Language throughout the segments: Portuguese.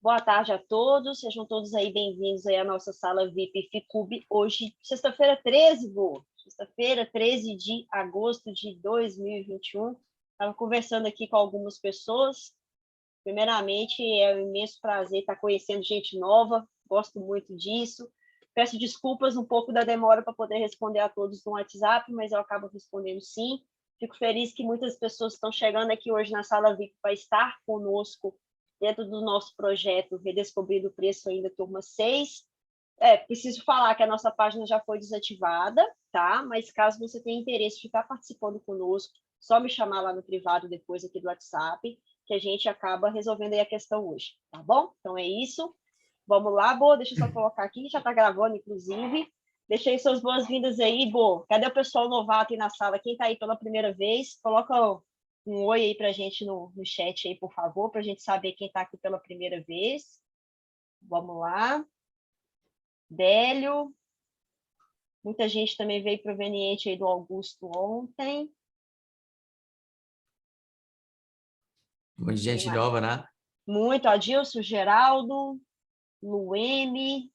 Boa tarde a todos, sejam todos aí bem-vindos aí à nossa sala VIP Ficub. Hoje, sexta-feira 13, sexta-feira 13 de agosto de 2021. Estava conversando aqui com algumas pessoas. Primeiramente, é um imenso prazer estar conhecendo gente nova, gosto muito disso. Peço desculpas um pouco da demora para poder responder a todos no WhatsApp, mas eu acabo respondendo sim. Fico feliz que muitas pessoas estão chegando aqui hoje na sala VIP para estar conosco dentro do nosso projeto Redescobrir o Preço ainda, turma 6. Preciso falar que a nossa página já foi desativada, tá? Mas caso você tenha interesse de estar participando conosco, só me chamar lá no privado depois aqui do WhatsApp, que a gente acaba resolvendo aí a questão hoje, tá bom? Então é isso. Vamos lá, Bo, deixa eu só colocar aqui, já está gravando, inclusive. Deixa aí suas boas-vindas aí, Bo. Cadê o pessoal novato aí na sala? Quem está aí pela primeira vez, coloca um oi aí para a gente no chat aí, por favor, para a gente saber quem está aqui pela primeira vez. Vamos lá. Délio. Muita gente também veio proveniente aí do Augusto ontem. Muita gente nova, né? Muito. Adilson, Geraldo, Lueme,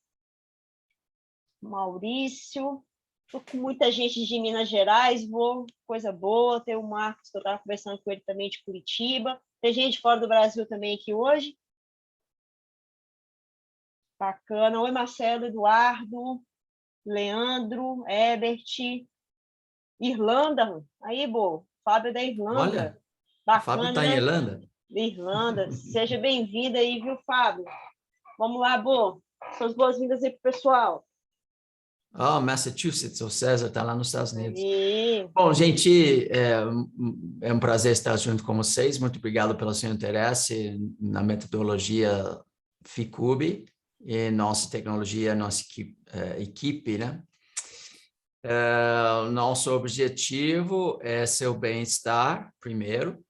Maurício. Estou com muita gente de Minas Gerais, coisa boa. Tem o Marcos, que eu estava conversando com ele também, de Curitiba. Tem gente fora do Brasil também aqui hoje. Bacana. Oi, Marcelo, Eduardo, Leandro, Ebert, Irlanda. Aí, Fábio é da Irlanda. Olha, o Fábio Bacana, está em né? Irlanda. Irlanda. Seja bem-vinda aí, viu, Fábio? Vamos lá, suas boas-vindas aí para o pessoal. Oh, Massachusetts, o César está lá nos Estados Unidos. Aí. Bom, gente, é um prazer estar junto com vocês. Muito obrigado pelo seu interesse na metodologia Ficub e nossa tecnologia, nossa equipe, né? Nosso objetivo é seu bem-estar, primeiro.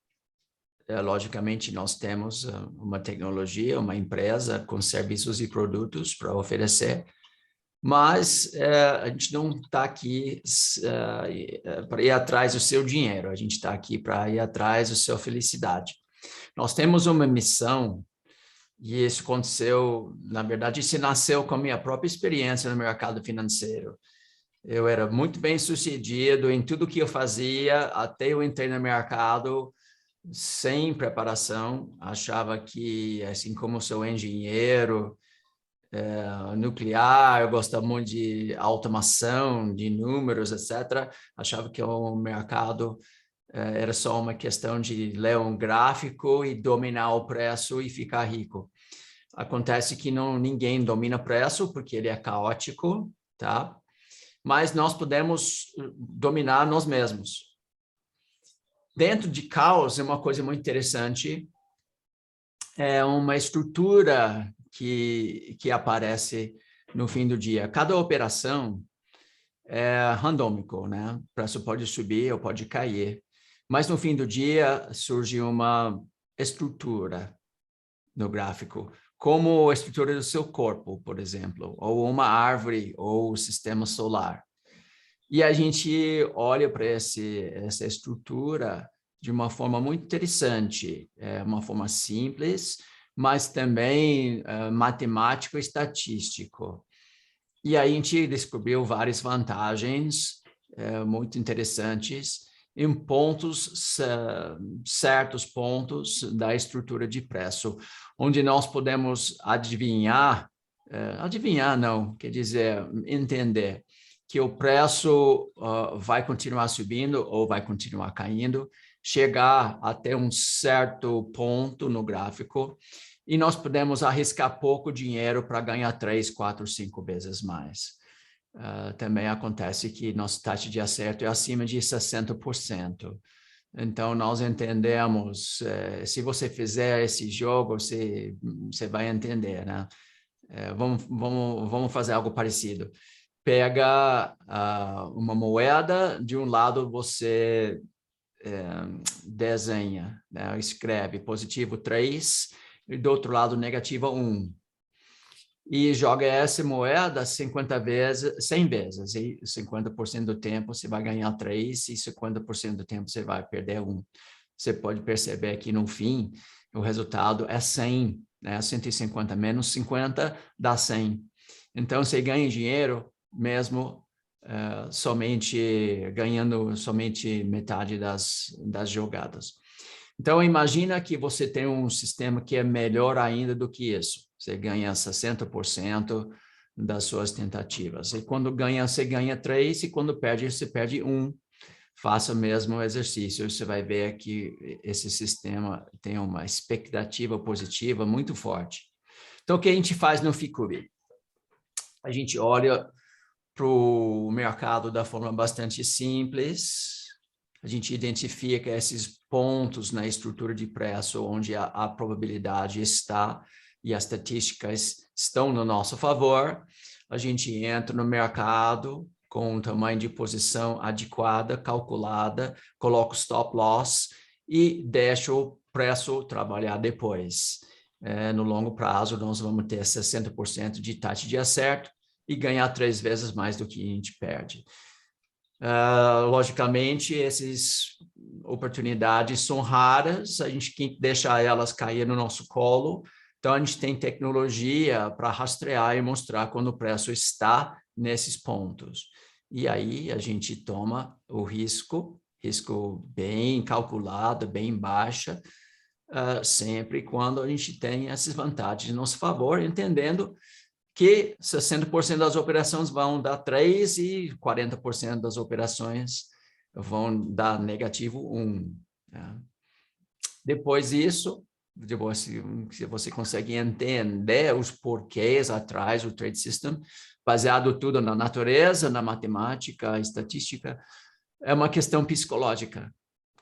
Logicamente, nós temos uma tecnologia, uma empresa com serviços e produtos para oferecer, mas a gente não está aqui para ir atrás do seu dinheiro, a gente está aqui para ir atrás da sua felicidade. Nós temos uma missão, e isso aconteceu, na verdade, isso nasceu com a minha própria experiência no mercado financeiro. Eu era muito bem sucedido em tudo que eu fazia, até eu entrei no mercado sem preparação, achava que, assim como sou engenheiro nuclear, eu gostava muito de automação, de números, etc., achava que o mercado era só uma questão de ler um gráfico e dominar o preço e ficar rico. Acontece que ninguém domina o preço, porque ele é caótico, tá? Mas nós podemos dominar nós mesmos. Dentro de caos, é uma coisa muito interessante, é uma estrutura que aparece no fim do dia. Cada operação é randômico, né? O preço pode subir ou pode cair. Mas no fim do dia surge uma estrutura no gráfico, como a estrutura do seu corpo, por exemplo, ou uma árvore ou o sistema solar. E a gente olha para essa estrutura de uma forma muito interessante, uma forma simples, mas também matemático e estatístico. E aí a gente descobriu várias vantagens muito interessantes em certos pontos da estrutura de preço, onde nós podemos adivinhar não, quer dizer, entender que o preço vai continuar subindo ou vai continuar caindo, chegar até um certo ponto no gráfico, e nós podemos arriscar pouco dinheiro para ganhar 3, 4, 5 vezes mais. Também acontece que nossa taxa de acerto é acima de 60%. Então, nós entendemos, se você fizer esse jogo, você vai entender, né? Vamos fazer algo parecido. Pega uma moeda, de um lado você desenha, né? Escreve positivo 3 e do outro lado negativo 1. E joga essa moeda 100 vezes, e 50% do tempo você vai ganhar 3 e 50% do tempo você vai perder 1. Você pode perceber que no fim o resultado é 100 né? 150 menos 50 dá 100. Então, você ganha dinheiro mesmo ganhando somente metade das jogadas. Então, imagina que você tem um sistema que é melhor ainda do que isso. Você ganha 60% das suas tentativas. E quando ganha, você ganha 3, e quando perde, você perde 1. Faça o mesmo exercício. Você vai ver que esse sistema tem uma expectativa positiva muito forte. Então, o que a gente faz no Ficube? A gente olha para o mercado da forma bastante simples. A gente identifica esses pontos na estrutura de preço onde a probabilidade está e as estatísticas estão no nosso favor. A gente entra no mercado com um tamanho de posição adequada, calculada, coloca o stop loss e deixa o preço trabalhar depois. No longo prazo, nós vamos ter 60% de taxa de acerto e ganhar 3 vezes mais do que a gente perde. Logicamente, essas oportunidades são raras, a gente tem que deixar elas cair no nosso colo. Então, a gente tem tecnologia para rastrear e mostrar quando o preço está nesses pontos. E aí, a gente toma o risco bem calculado, bem baixa, sempre quando a gente tem essas vantagens a nosso favor, entendendo que 60% das operações vão dar 3 e 40% das operações vão dar negativo 1. Né? Depois disso, se você consegue entender os porquês atrás do Trade System, baseado tudo na natureza, na matemática, estatística, é uma questão psicológica.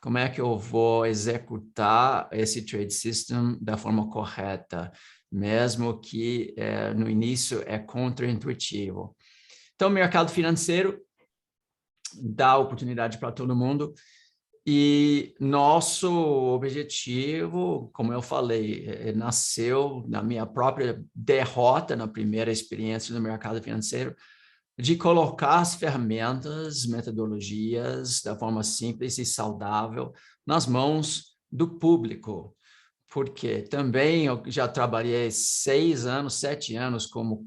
Como é que eu vou executar esse Trade System da forma correta? Mesmo que no início é contraintuitivo. Então, o mercado financeiro dá oportunidade para todo mundo e nosso objetivo, como eu falei, nasceu na minha própria derrota na primeira experiência no mercado financeiro, de colocar as ferramentas, metodologias da forma simples e saudável nas mãos do público. Porque também eu já trabalhei 6 anos, 7 anos como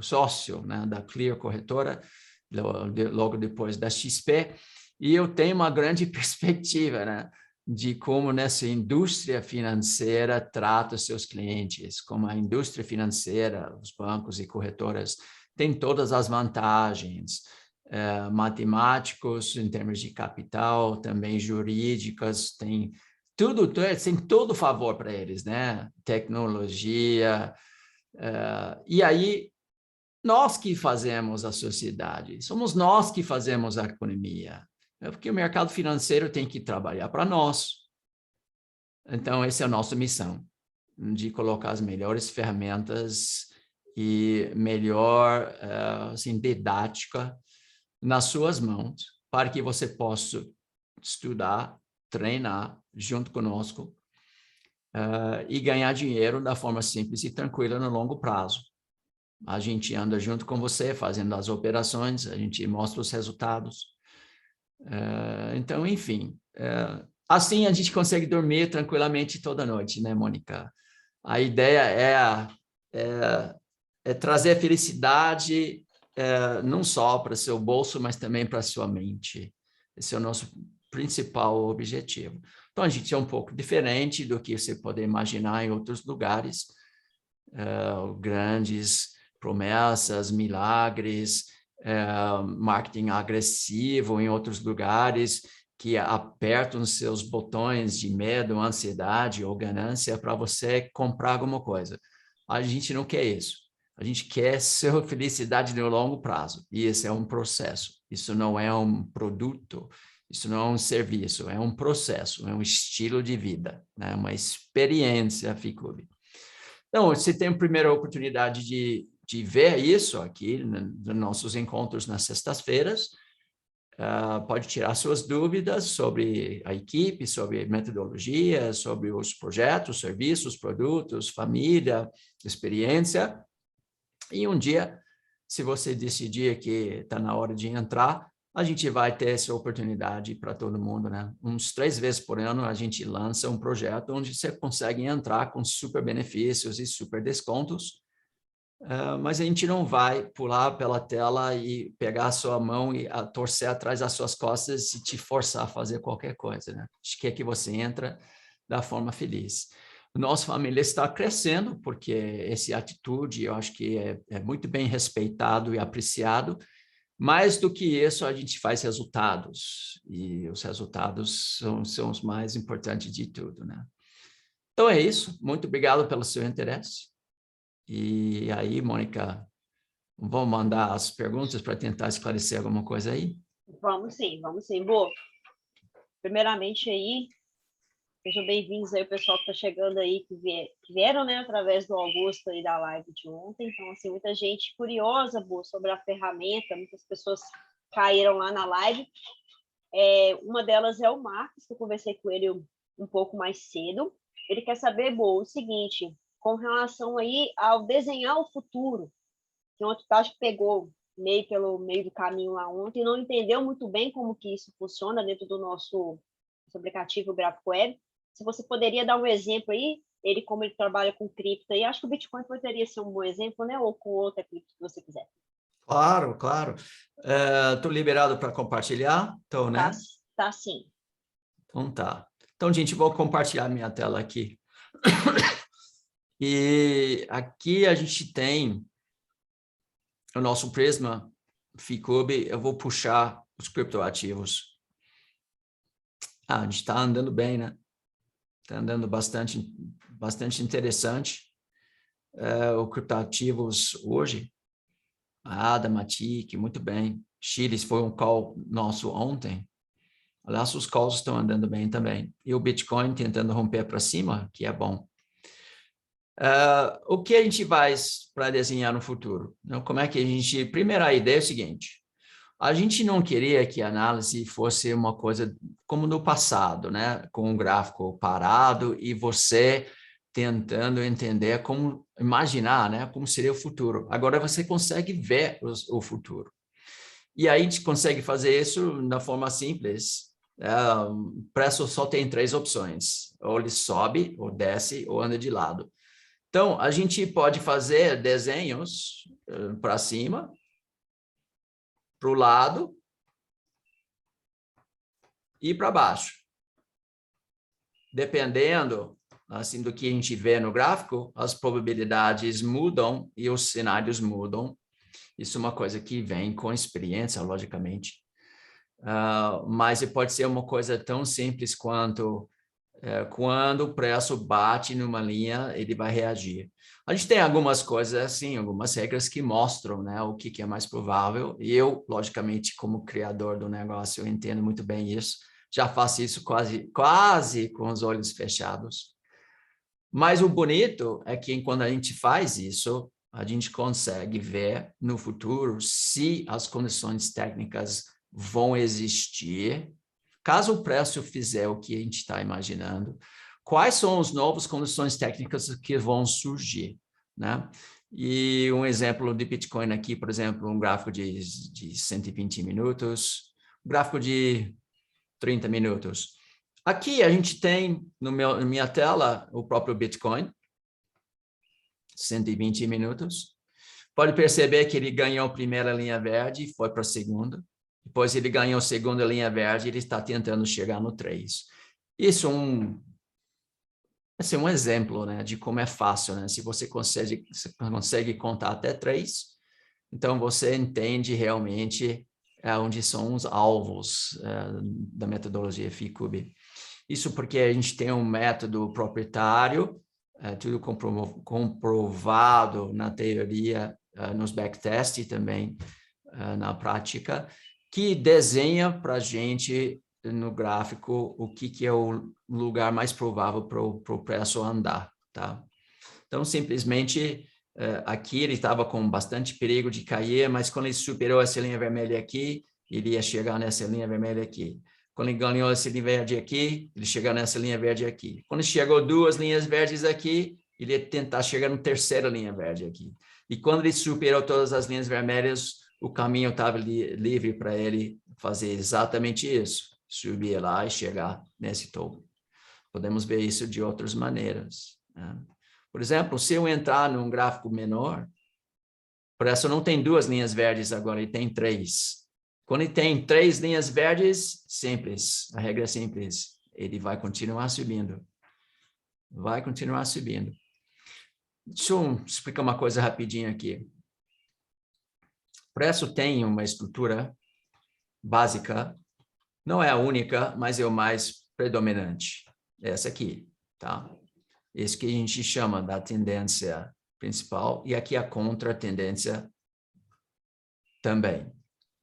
sócio, né, da Clear Corretora, logo depois da XP, e eu tenho uma grande perspectiva, né, de como nessa indústria financeira trata os seus clientes, como a indústria financeira, os bancos e corretoras, tem todas as vantagens, matemáticos em termos de capital, também jurídicas, tem todo favor para eles, né? Tecnologia. E aí, nós que fazemos a sociedade, somos nós que fazemos a economia. Porque o mercado financeiro tem que trabalhar para nós. Então, essa é a nossa missão, de colocar as melhores ferramentas e melhor assim, didática nas suas mãos, para que você possa estudar, treinar junto conosco e ganhar dinheiro da forma simples e tranquila no longo prazo. A gente anda junto com você, fazendo as operações, a gente mostra os resultados. Então, enfim, assim a gente consegue dormir tranquilamente toda noite, né, Mônica? A ideia é trazer felicidade não só para seu bolso, mas também para sua mente. Esse é o nosso principal objetivo. Então, a gente é um pouco diferente do que você pode imaginar em outros lugares. Grandes promessas, milagres, marketing agressivo em outros lugares que apertam seus botões de medo, ansiedade ou ganância para você comprar alguma coisa. A gente não quer isso. A gente quer sua felicidade no longo prazo. E esse é um processo. Isso não é um produto, isso não é um serviço, é um processo, é um estilo de vida, né? Uma experiência Ficube. Então, você tem a primeira oportunidade de ver isso aqui nos nossos encontros nas sextas-feiras. Pode tirar suas dúvidas sobre a equipe, sobre metodologia, sobre os projetos, serviços, produtos, família, experiência. E um dia, se você decidir que está na hora de entrar, a gente vai ter essa oportunidade para todo mundo, né? Uns 3 vezes por ano a gente lança um projeto onde você consegue entrar com super benefícios e super descontos, mas a gente não vai pular pela tela e pegar a sua mão e torcer atrás das suas costas e te forçar a fazer qualquer coisa, né? A gente quer que você entre da forma feliz. Nossa família está crescendo, porque essa atitude eu acho que é muito bem respeitado e apreciado. Mais do que isso, a gente faz resultados, e os resultados são os mais importantes de tudo, né? Então é isso, muito obrigado pelo seu interesse. E aí, Mônica, vamos mandar as perguntas para tentar esclarecer alguma coisa aí? Vamos sim. Bom, primeiramente aí, sejam bem-vindos aí o pessoal que está chegando aí, que vieram, né, através do Augusto aí da live de ontem. Então, assim, muita gente curiosa, Bo, sobre a ferramenta, muitas pessoas caíram lá na live. Uma delas é o Marcos, que eu conversei com ele um pouco mais cedo. Ele quer saber, Bo, o seguinte, com relação aí ao desenhar o futuro, que ontem acho que pegou pelo meio do caminho lá ontem, não entendeu muito bem como que isso funciona dentro do nosso aplicativo Gráfico Web. Se você poderia dar um exemplo aí, como ele trabalha com cripto aí, acho que o Bitcoin poderia ser um bom exemplo, né? Ou com outra cripto que você quiser. Claro, claro. Estou liberado para compartilhar? Estou, né? Tá sim. Então tá. Então, gente, vou compartilhar minha tela aqui. E aqui a gente tem o nosso Prisma Ficube. Eu vou puxar os criptoativos. A gente está andando bem, né? Está andando bastante interessante. O criptoativos hoje, a Matic, muito bem. Chiles foi um call nosso ontem. Aliás, os calls estão andando bem também. E o Bitcoin tentando romper para cima, que é bom. O que a gente faz para desenhar no futuro? Como é que a gente... Primeira ideia é o seguinte. A gente não queria que a análise fosse uma coisa como no passado, né? Com um gráfico parado e você tentando entender como imaginar, né? Como seria o futuro. Agora você consegue ver o futuro. E aí a gente consegue fazer isso da forma simples. O preço só tem 3 opções. Ou ele sobe, ou desce, ou anda de lado. Então, a gente pode fazer desenhos para cima, para o lado e para baixo. Dependendo assim, do que a gente vê no gráfico, as probabilidades mudam e os cenários mudam. Isso é uma coisa que vem com experiência, logicamente. Mas pode ser uma coisa tão simples quanto quando o preço bate numa linha, ele vai reagir. A gente tem algumas coisas assim, algumas regras que mostram, né, o que é mais provável. E eu, logicamente, como criador do negócio, eu entendo muito bem isso. Já faço isso quase com os olhos fechados. Mas o bonito é que quando a gente faz isso, a gente consegue ver no futuro se as condições técnicas vão existir. Caso o preço fizer o que a gente está imaginando, quais são as novas condições técnicas que vão surgir, né? E um exemplo de Bitcoin aqui, por exemplo, um gráfico de 120 minutos, um gráfico de 30 minutos. Aqui a gente tem, na minha tela, o próprio Bitcoin, 120 minutos. Pode perceber que ele ganhou a primeira linha verde e foi para a segunda. Depois ele ganhou a segunda linha verde e ele está tentando chegar no 3. Isso é um exemplo, né, de como é fácil, né? Se você consegue contar até 3, então você entende realmente onde são os alvos da metodologia Ficube. Isso porque a gente tem um método proprietário, tudo comprovado na teoria, nos backtests e também na prática, que desenha para a gente no gráfico o que é o lugar mais provável para o preço andar, tá? Então, simplesmente, aqui ele estava com bastante perigo de cair, mas quando ele superou essa linha vermelha aqui, ele ia chegar nessa linha vermelha aqui. Quando ele ganhou essa linha verde aqui, ele chegou nessa linha verde aqui. Quando chegou 2 linhas verdes aqui, ele ia tentar chegar na terceira linha verde aqui. E quando ele superou todas as linhas vermelhas, o caminho estava livre para ele fazer exatamente isso, subir lá e chegar nesse topo. Podemos ver isso de outras maneiras, né? Por exemplo, se eu entrar num gráfico menor, por isso não tem 2 linhas verdes agora, ele tem 3. Quando ele tem 3 linhas verdes, simples, a regra é simples, ele vai continuar subindo. Vai continuar subindo. Deixa eu explicar uma coisa rapidinho aqui. O preço tem uma estrutura básica, não é a única, mas é o mais predominante. Essa aqui, tá? Isso que a gente chama da tendência principal, e aqui a contra-tendência também.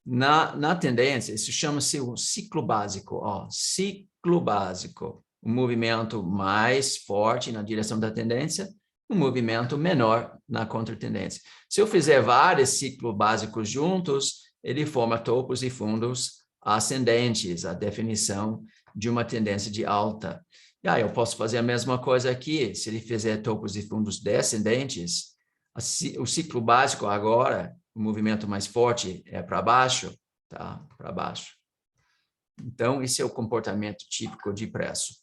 Na tendência, isso chama-se o ciclo básico, ó, ciclo básico. Um movimento mais forte na direção da tendência, um movimento menor na contra-tendência. Se eu fizer vários ciclos básicos juntos, ele forma topos e fundos ascendentes, a definição de uma tendência de alta. E aí eu posso fazer a mesma coisa aqui, se ele fizer topos e fundos descendentes, o ciclo básico agora, o movimento mais forte é para baixo, tá? Para baixo. Então, esse é o comportamento típico de preço.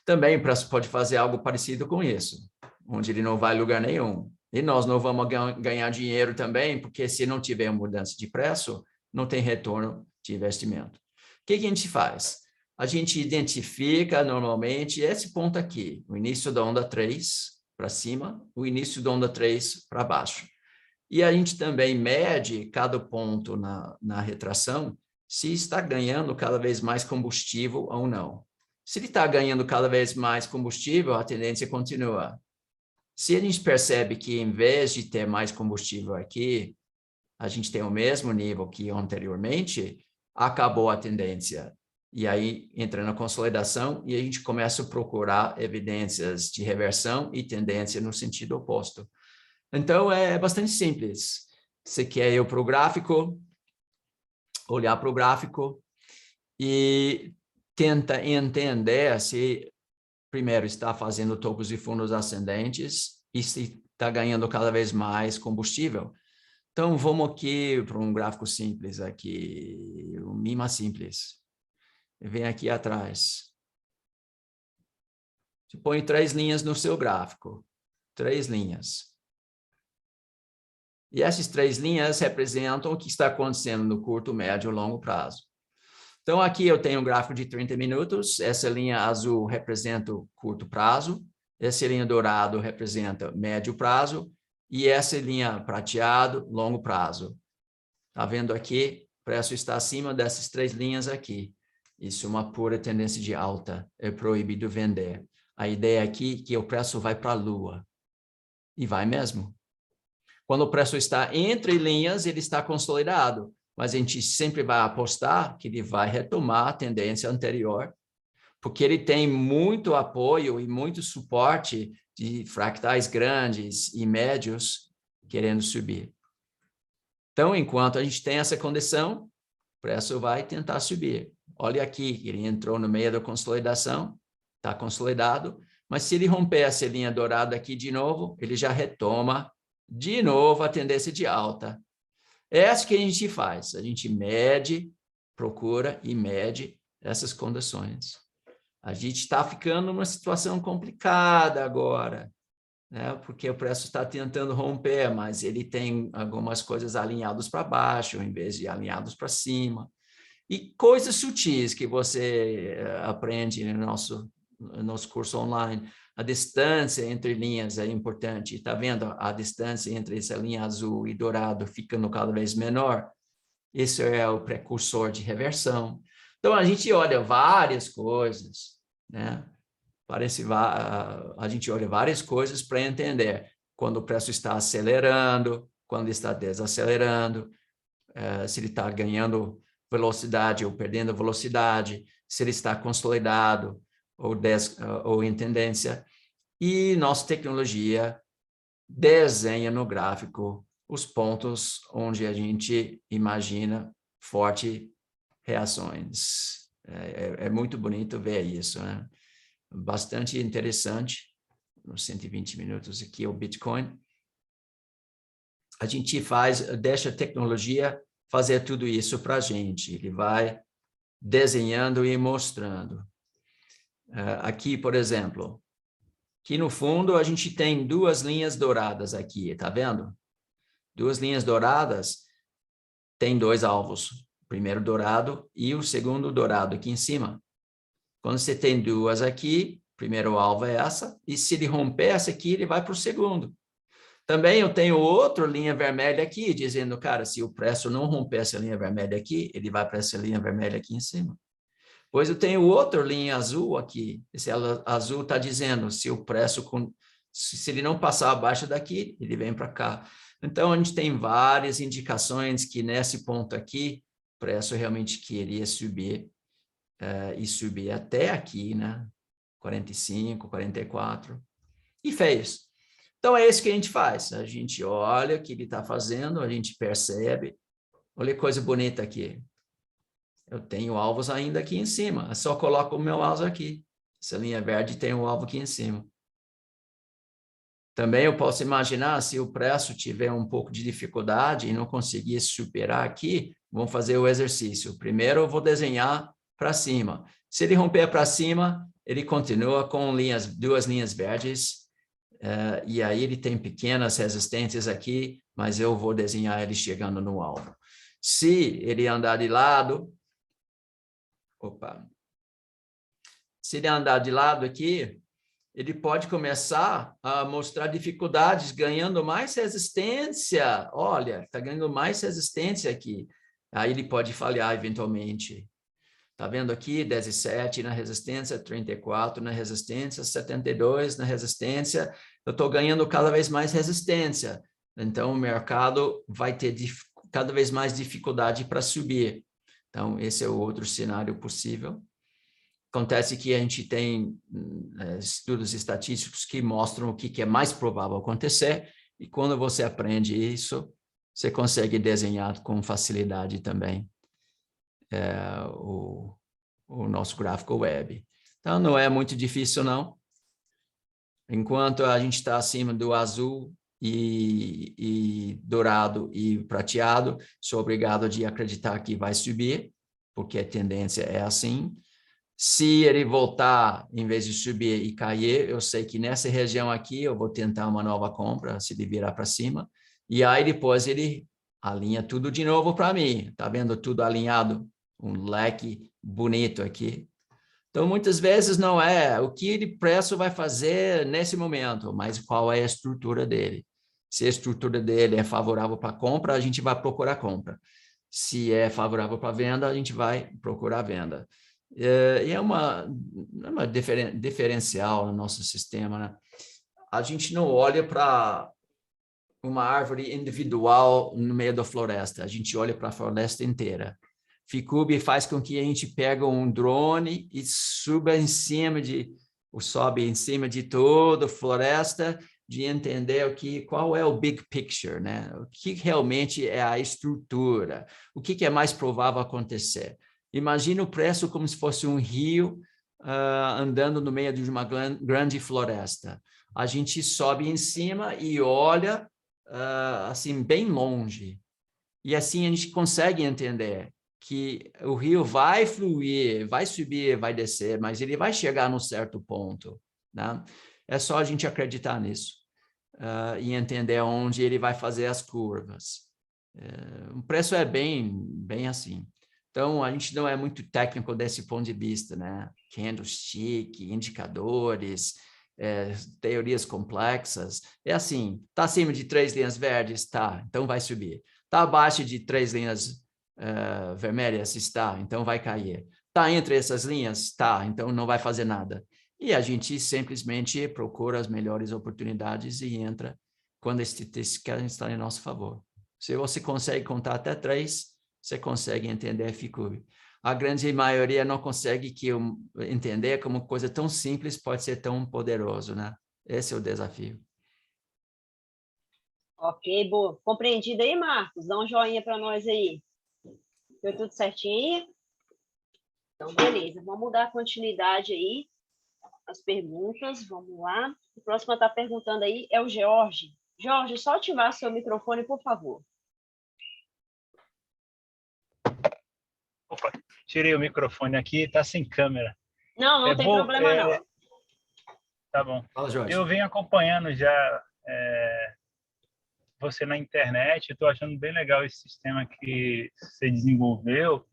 Também o preço pode fazer algo parecido com isso, onde ele não vai a lugar nenhum. E nós não vamos ganhar dinheiro também, porque se não tiver mudança de preço, não tem retorno de investimento. O que a gente faz? A gente identifica normalmente esse ponto aqui, o início da onda 3 para cima, o início da onda 3 para baixo. E a gente também mede cada ponto na retração, se está ganhando cada vez mais combustível ou não. Se ele está ganhando cada vez mais combustível, a tendência continua. Se a gente percebe que, em vez de ter mais combustível aqui, a gente tem o mesmo nível que anteriormente, acabou a tendência. E aí entra na consolidação e a gente começa a procurar evidências de reversão e tendência no sentido oposto. Então, é bastante simples. Você quer ir para o gráfico, olhar para o gráfico e tenta entender se, primeiro, está fazendo topos e fundos ascendentes e se está ganhando cada vez mais combustível. Então, vamos aqui para um gráfico simples, aqui, um MIMA simples. Vem aqui atrás. Você põe 3 linhas no seu gráfico. 3 linhas. E essas 3 linhas representam o que está acontecendo no curto, médio e longo prazo. Então, aqui eu tenho um gráfico de 30 minutos. Essa linha azul representa o curto prazo. Essa linha dourado representa médio prazo. E essa linha prateado, longo prazo. Está vendo aqui? O preço está acima dessas 3 linhas aqui. Isso é uma pura tendência de alta. É proibido vender. A ideia aqui é que o preço vai para a lua. E vai mesmo. Quando o preço está entre linhas, ele está consolidado. Mas a gente sempre vai apostar que ele vai retomar a tendência anterior, porque ele tem muito apoio e muito suporte de fractais grandes e médios querendo subir. Então, enquanto a gente tem essa condição, o preço vai tentar subir. Olha aqui, ele entrou no meio da consolidação, está consolidado, mas se ele romper essa linha dourada aqui de novo, ele já retoma de novo a tendência de alta. É essa que a gente faz, a gente mede, procura e mede essas condições. A gente está ficando numa situação complicada agora, né? Porque o preço está tentando romper, mas ele tem algumas coisas alinhadas para baixo, em vez de alinhados para cima. E coisas sutis que você aprende no nosso curso online. A distância entre linhas é importante. Está vendo a distância entre essa linha azul e dourado ficando cada vez menor? Esse é o precursor de reversão. Então, a gente olha várias coisas, né? A gente olha várias coisas para entender quando o preço está acelerando, quando está desacelerando, se ele está ganhando velocidade ou perdendo velocidade, se ele está consolidado ou em tendência. E nossa tecnologia desenha no gráfico os pontos onde a gente imagina fortes reações. É muito bonito ver isso, né? Bastante interessante. Nos 120 minutos aqui, o Bitcoin. A gente deixa a tecnologia fazer tudo isso para a gente. Ele vai desenhando e mostrando. Aqui, por exemplo, aqui no fundo a gente tem duas linhas douradas aqui, tá vendo? Duas linhas douradas tem dois alvos, o primeiro dourado e o segundo dourado aqui em cima. Quando você tem duas aqui, o primeiro alvo é essa, e se ele romper essa aqui, ele vai para o segundo. Também eu tenho outra linha vermelha aqui, dizendo, cara, se o preço não romper essa linha vermelha aqui, ele vai para essa linha vermelha aqui em cima. Pois eu tenho outra linha azul aqui. Esse azul está dizendo, se o preço, se ele não passar abaixo daqui, ele vem para cá. Então, a gente tem várias indicações que nesse ponto aqui, o preço realmente queria subir, e subir até aqui, né? 45, 44, e fez. Então, é isso que a gente faz. A gente olha o que ele está fazendo, a gente percebe. Olha que coisa bonita aqui. Eu tenho alvos ainda aqui em cima. Eu só coloco o meu alvo aqui. Essa linha verde tem um alvo aqui em cima. Também eu posso imaginar, se o preço tiver um pouco de dificuldade e não conseguir superar aqui, vamos fazer o exercício. Primeiro eu vou desenhar para cima. Se ele romper para cima, ele continua com duas linhas verdes, e aí ele tem pequenas resistências aqui, mas eu vou desenhar ele chegando no alvo. Se ele andar de lado, se ele andar de lado aqui, ele pode começar a mostrar dificuldades, ganhando mais resistência. Olha, está ganhando mais resistência aqui. Aí ele pode falhar eventualmente. Está vendo aqui? 17 na resistência, 34 na resistência, 72 na resistência. Eu estou ganhando cada vez mais resistência. Então, o mercado vai ter cada vez mais dificuldade para subir. Então, esse é o outro cenário possível. Acontece que a gente tem estudos estatísticos que mostram o que é mais provável acontecer, e quando você aprende isso, você consegue desenhar com facilidade também o nosso gráfico web. Então, não é muito difícil, não. Enquanto a gente está acima do azul e dourado e prateado, sou obrigado a acreditar que vai subir, porque a tendência é assim. Se ele voltar, em vez de subir e cair, eu sei que nessa região aqui eu vou tentar uma nova compra, se ele virar para cima, e aí depois ele alinha tudo de novo para mim. Tá vendo tudo alinhado? Um leque bonito aqui. Então, muitas vezes não é o que o preço vai fazer nesse momento, mas qual é a estrutura dele. Se a estrutura dele é favorável para compra, a gente vai procurar compra. Se é favorável para venda, a gente vai procurar venda. E é uma diferencial no nosso sistema, né? A gente não olha para uma árvore individual no meio da floresta, a gente olha para a floresta inteira. Ficube faz com que a gente pegue um drone e sobe em cima de toda a floresta, de entender qual é o big picture, né? O que realmente é a estrutura, o que é mais provável acontecer. Imagina o preço como se fosse um rio andando no meio de uma grande floresta. A gente sobe em cima e olha assim bem longe. E assim a gente consegue entender que o rio vai fluir, vai subir, vai descer, mas ele vai chegar num certo ponto, né? É só a gente acreditar nisso e entender onde ele vai fazer as curvas. O preço é bem assim. Então, a gente não é muito técnico desse ponto de vista, né? Candlestick, indicadores, teorias complexas. É assim, está acima de 3 linhas verdes? Tá, então vai subir. Está abaixo de 3 linhas vermelhas? Está, então vai cair. Está entre essas linhas? Tá, então não vai fazer nada. E a gente simplesmente procura as melhores oportunidades e entra quando a estatística está em nosso favor. Se você consegue contar até 3, você consegue entender Ficube. A grande maioria não consegue entender como coisa tão simples pode ser tão poderoso, né? Esse é o desafio. Ok, boa. Compreendido aí, Marcos? Dá um joinha para nós aí. Deu tudo certinho aí? Então, beleza. Vamos dar continuidade aí às perguntas. Vamos lá. O próximo a estar perguntando aí é o George. Jorge, só ativar seu microfone, por favor. Opa, tirei o microfone aqui, tá sem câmera. Não, não tem problema não. Tá bom. Fala, Jorge. Eu venho acompanhando já você na internet, estou achando bem legal esse sistema que você desenvolveu.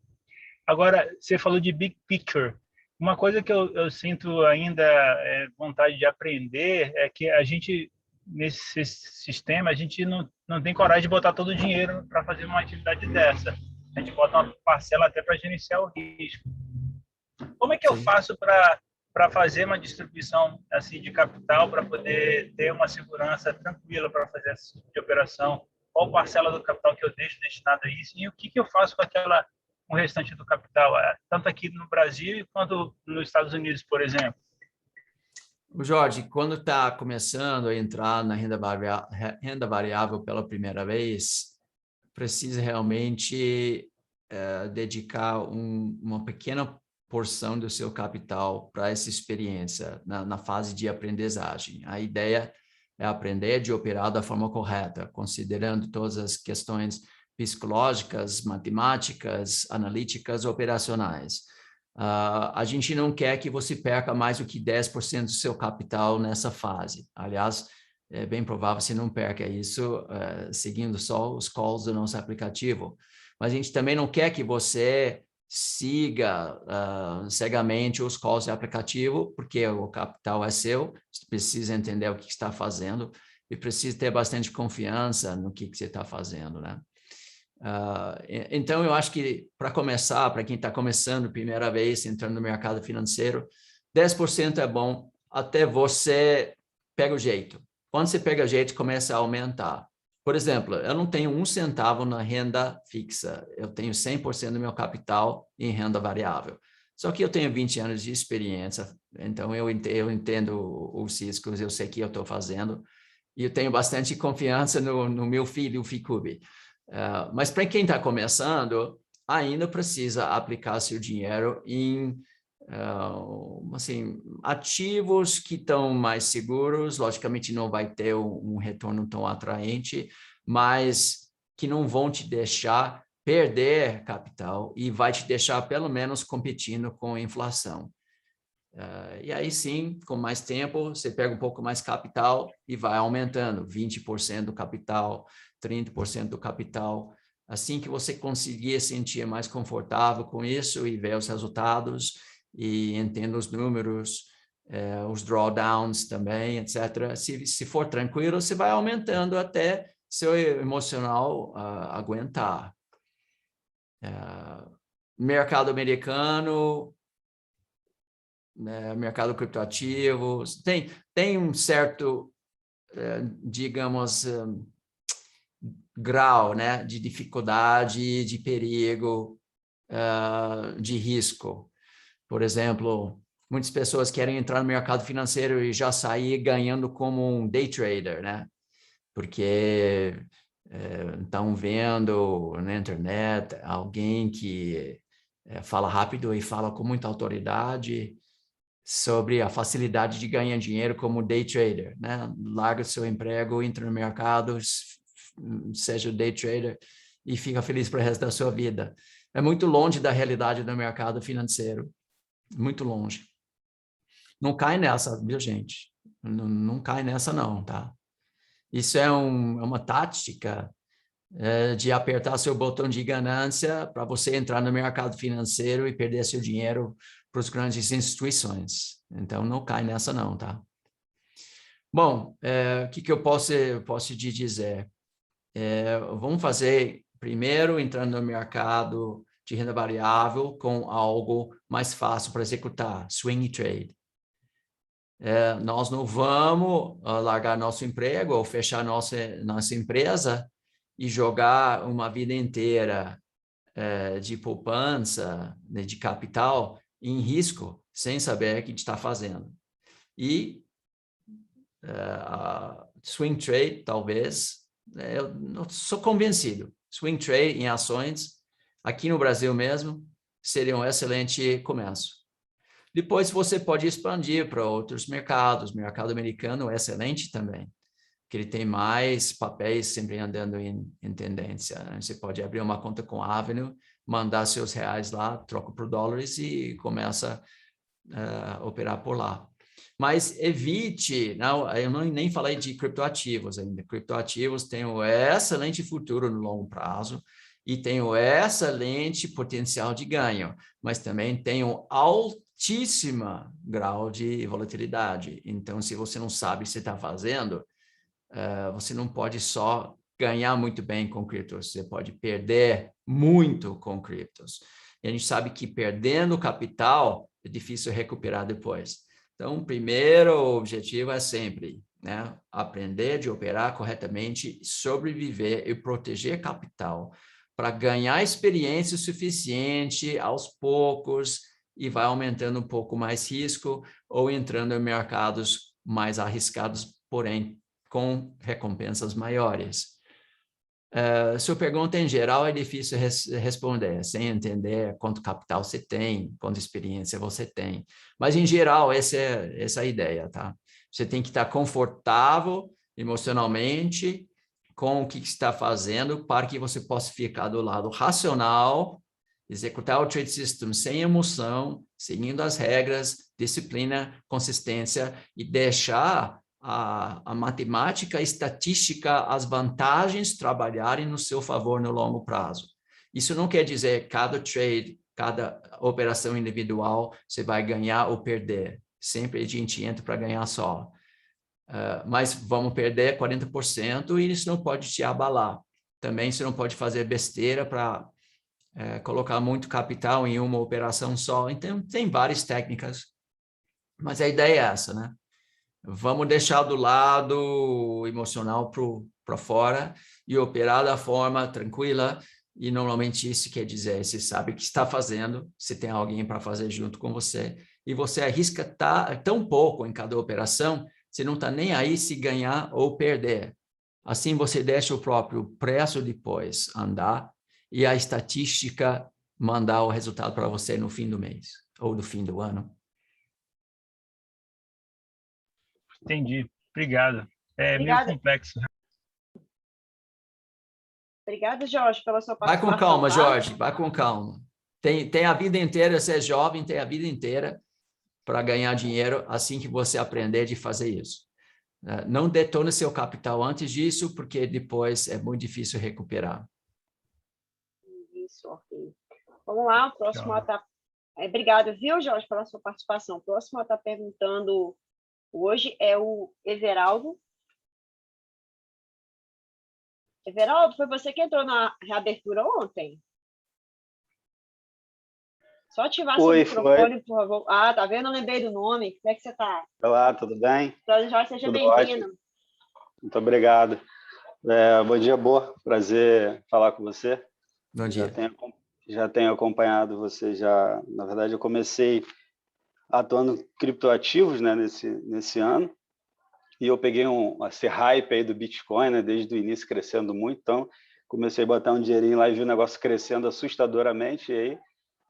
Agora, você falou de big picture. Uma coisa que eu sinto ainda vontade de aprender é que a gente, nesse sistema, a gente não tem coragem de botar todo o dinheiro para fazer uma atividade dessa. A gente bota uma parcela até para gerenciar o risco. Como é que eu faço para fazer uma distribuição assim de capital para poder ter uma segurança tranquila para fazer essa tipo de operação? Qual parcela do capital que eu deixo destinado a isso e o que eu faço com o restante do capital, tanto aqui no Brasil quanto nos Estados Unidos, por exemplo? Jorge, quando está começando a entrar na renda variável pela primeira vez, precisa realmente dedicar uma pequena porção do seu capital para essa experiência na fase de aprendizagem. A ideia é aprender de operar da forma correta, considerando todas as questões psicológicas, matemáticas, analíticas, operacionais. A gente não quer que você perca mais do que 10% do seu capital nessa fase. Aliás, é bem provável que você não perca isso seguindo só os calls do nosso aplicativo. Mas a gente também não quer que você siga cegamente os calls do aplicativo, porque o capital é seu, você precisa entender o que está fazendo e precisa ter bastante confiança no que você está fazendo, né? Então, eu acho que, para começar, para quem está começando primeira vez, entrando no mercado financeiro, 10% é bom, até você pega o jeito. Quando você pega o jeito, começa a aumentar. Por exemplo, eu não tenho 1 centavo na renda fixa, eu tenho 100% do meu capital em renda variável. Só que eu tenho 20 anos de experiência, então eu entendo os riscos, eu sei o que eu estou fazendo, e eu tenho bastante confiança no meu filho, o Ficube. Mas para quem está começando, ainda precisa aplicar seu dinheiro em ativos que estão mais seguros. Logicamente não vai ter um retorno tão atraente, mas que não vão te deixar perder capital e vai te deixar pelo menos competindo com a inflação. E aí sim, com mais tempo, você pega um pouco mais capital e vai aumentando, 20% do capital, 30% do capital. Assim que você conseguir sentir mais confortável com isso e ver os resultados e entender os números, os drawdowns também, etc. Se for tranquilo, você vai aumentando até seu emocional aguentar. Mercado americano, mercado criptoativos, tem um certo, digamos, grau, né, de dificuldade, de perigo, de risco. Por exemplo, muitas pessoas querem entrar no mercado financeiro e já sair ganhando como um day trader, né? Porque estão vendo na internet alguém que fala rápido e fala com muita autoridade sobre a facilidade de ganhar dinheiro como day trader, né? Larga seu emprego, entra no mercado, seja day trader e fica feliz para o resto da sua vida. É muito longe da realidade do mercado financeiro, muito longe. Não cai nessa, viu, gente? Não cai nessa não, tá? Isso é uma tática de apertar seu botão de ganância para você entrar no mercado financeiro e perder seu dinheiro para as grandes instituições. Então, não cai nessa não, tá? Bom, o que eu posso te dizer? Vamos fazer, primeiro, entrando no mercado de renda variável com algo mais fácil para executar, swing trade. Nós não vamos largar nosso emprego ou fechar nossa empresa e jogar uma vida inteira de poupança, né, de capital, em risco, sem saber o que está fazendo. E swing trade, talvez, eu não sou convencido. Swing trade em ações, aqui no Brasil mesmo, seria um excelente começo. Depois você pode expandir para outros mercados. O mercado americano é excelente também, que ele tem mais papéis sempre andando em tendência. Você pode abrir uma conta com Avenue mandar seus reais lá, troca por dólares e começa a operar por lá. Mas evite, não, eu nem falei de criptoativos ainda. Criptoativos têm um excelente futuro no longo prazo e tem um excelente potencial de ganho, mas também tem um altíssimo grau de volatilidade. Então, se você não sabe o que você está fazendo, você não pode só ganhar muito bem com criptos, você pode perder muito com criptos. E a gente sabe que perdendo capital é difícil recuperar depois. Então, o primeiro objetivo é sempre, né, aprender de operar corretamente, sobreviver e proteger capital para ganhar experiência suficiente aos poucos e vai aumentando um pouco mais risco ou entrando em mercados mais arriscados, porém com recompensas maiores. Sua pergunta, em geral, é difícil responder, sem entender quanto capital você tem, quanta experiência você tem. Mas, em geral, essa é a ideia, tá? Você tem que estar confortável emocionalmente com o que está fazendo para que você possa ficar do lado racional, executar o trade system sem emoção, seguindo as regras, disciplina, consistência e deixar a matemática, a estatística, as vantagens trabalharem no seu favor no longo prazo. Isso não quer dizer que cada trade, cada operação individual, você vai ganhar ou perder. Sempre a gente entra para ganhar só. Mas vamos perder 40% e isso não pode te abalar. Também você não pode fazer besteira para colocar muito capital em uma operação só. Então, tem várias técnicas, mas a ideia é essa, né? Vamos deixar do lado emocional para fora e operar da forma tranquila. E normalmente isso quer dizer, você sabe o que está fazendo, se tem alguém para fazer junto com você, e você arrisca tão pouco em cada operação, você não está nem aí se ganhar ou perder. Assim você deixa o próprio preço depois andar e a estatística mandar o resultado para você no fim do mês ou no fim do ano. Entendi. Obrigado. É Obrigada. meio complexo. Obrigada, Jorge, pela sua Vai participação. com calma, Tá? Jorge, vai com calma. Tem a vida inteira, você é jovem, tem a vida inteira para ganhar dinheiro assim que você aprender de fazer isso. Não detone seu capital antes disso, porque depois é muito difícil recuperar. Isso, ok. Vamos lá, o próximo está... Obrigada, viu, Jorge, pela sua participação. O próximo está perguntando hoje é o Everaldo. Everaldo, foi você que entrou na reabertura ontem? Só ativar seu microfone, por favor. Ah, tá vendo? Eu lembrei do nome. Como é que você está? Olá, tudo bem? Jorge, seja bem-vindo. Muito obrigado. Bom dia, Boa. Prazer falar com você. Bom dia. Já tenho acompanhado você já. Na verdade, eu comecei atuando em criptoativos, né, nesse ano. E eu peguei esse hype aí do Bitcoin, né, desde o início crescendo muito. Então, comecei a botar um dinheirinho lá e vi o negócio crescendo assustadoramente. E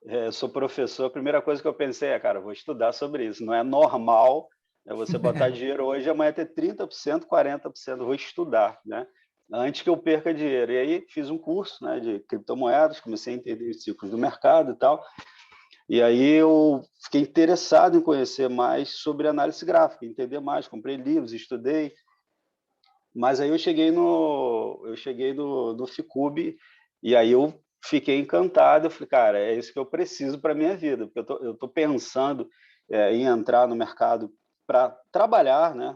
aí, sou professor, a primeira coisa que eu pensei é, cara, vou estudar sobre isso. Não é normal você botar dinheiro hoje e amanhã ter 30%, 40%. Eu vou estudar, né? Antes que eu perca dinheiro. E aí fiz um curso, né, de criptomoedas, comecei a entender os ciclos do mercado e tal. E aí eu fiquei interessado em conhecer mais sobre análise gráfica, entender mais, comprei livros, estudei. Mas aí eu cheguei no Ficube e aí eu fiquei encantado. Eu falei, cara, é isso que eu preciso para a minha vida, porque eu tô pensando em entrar no mercado para trabalhar, né?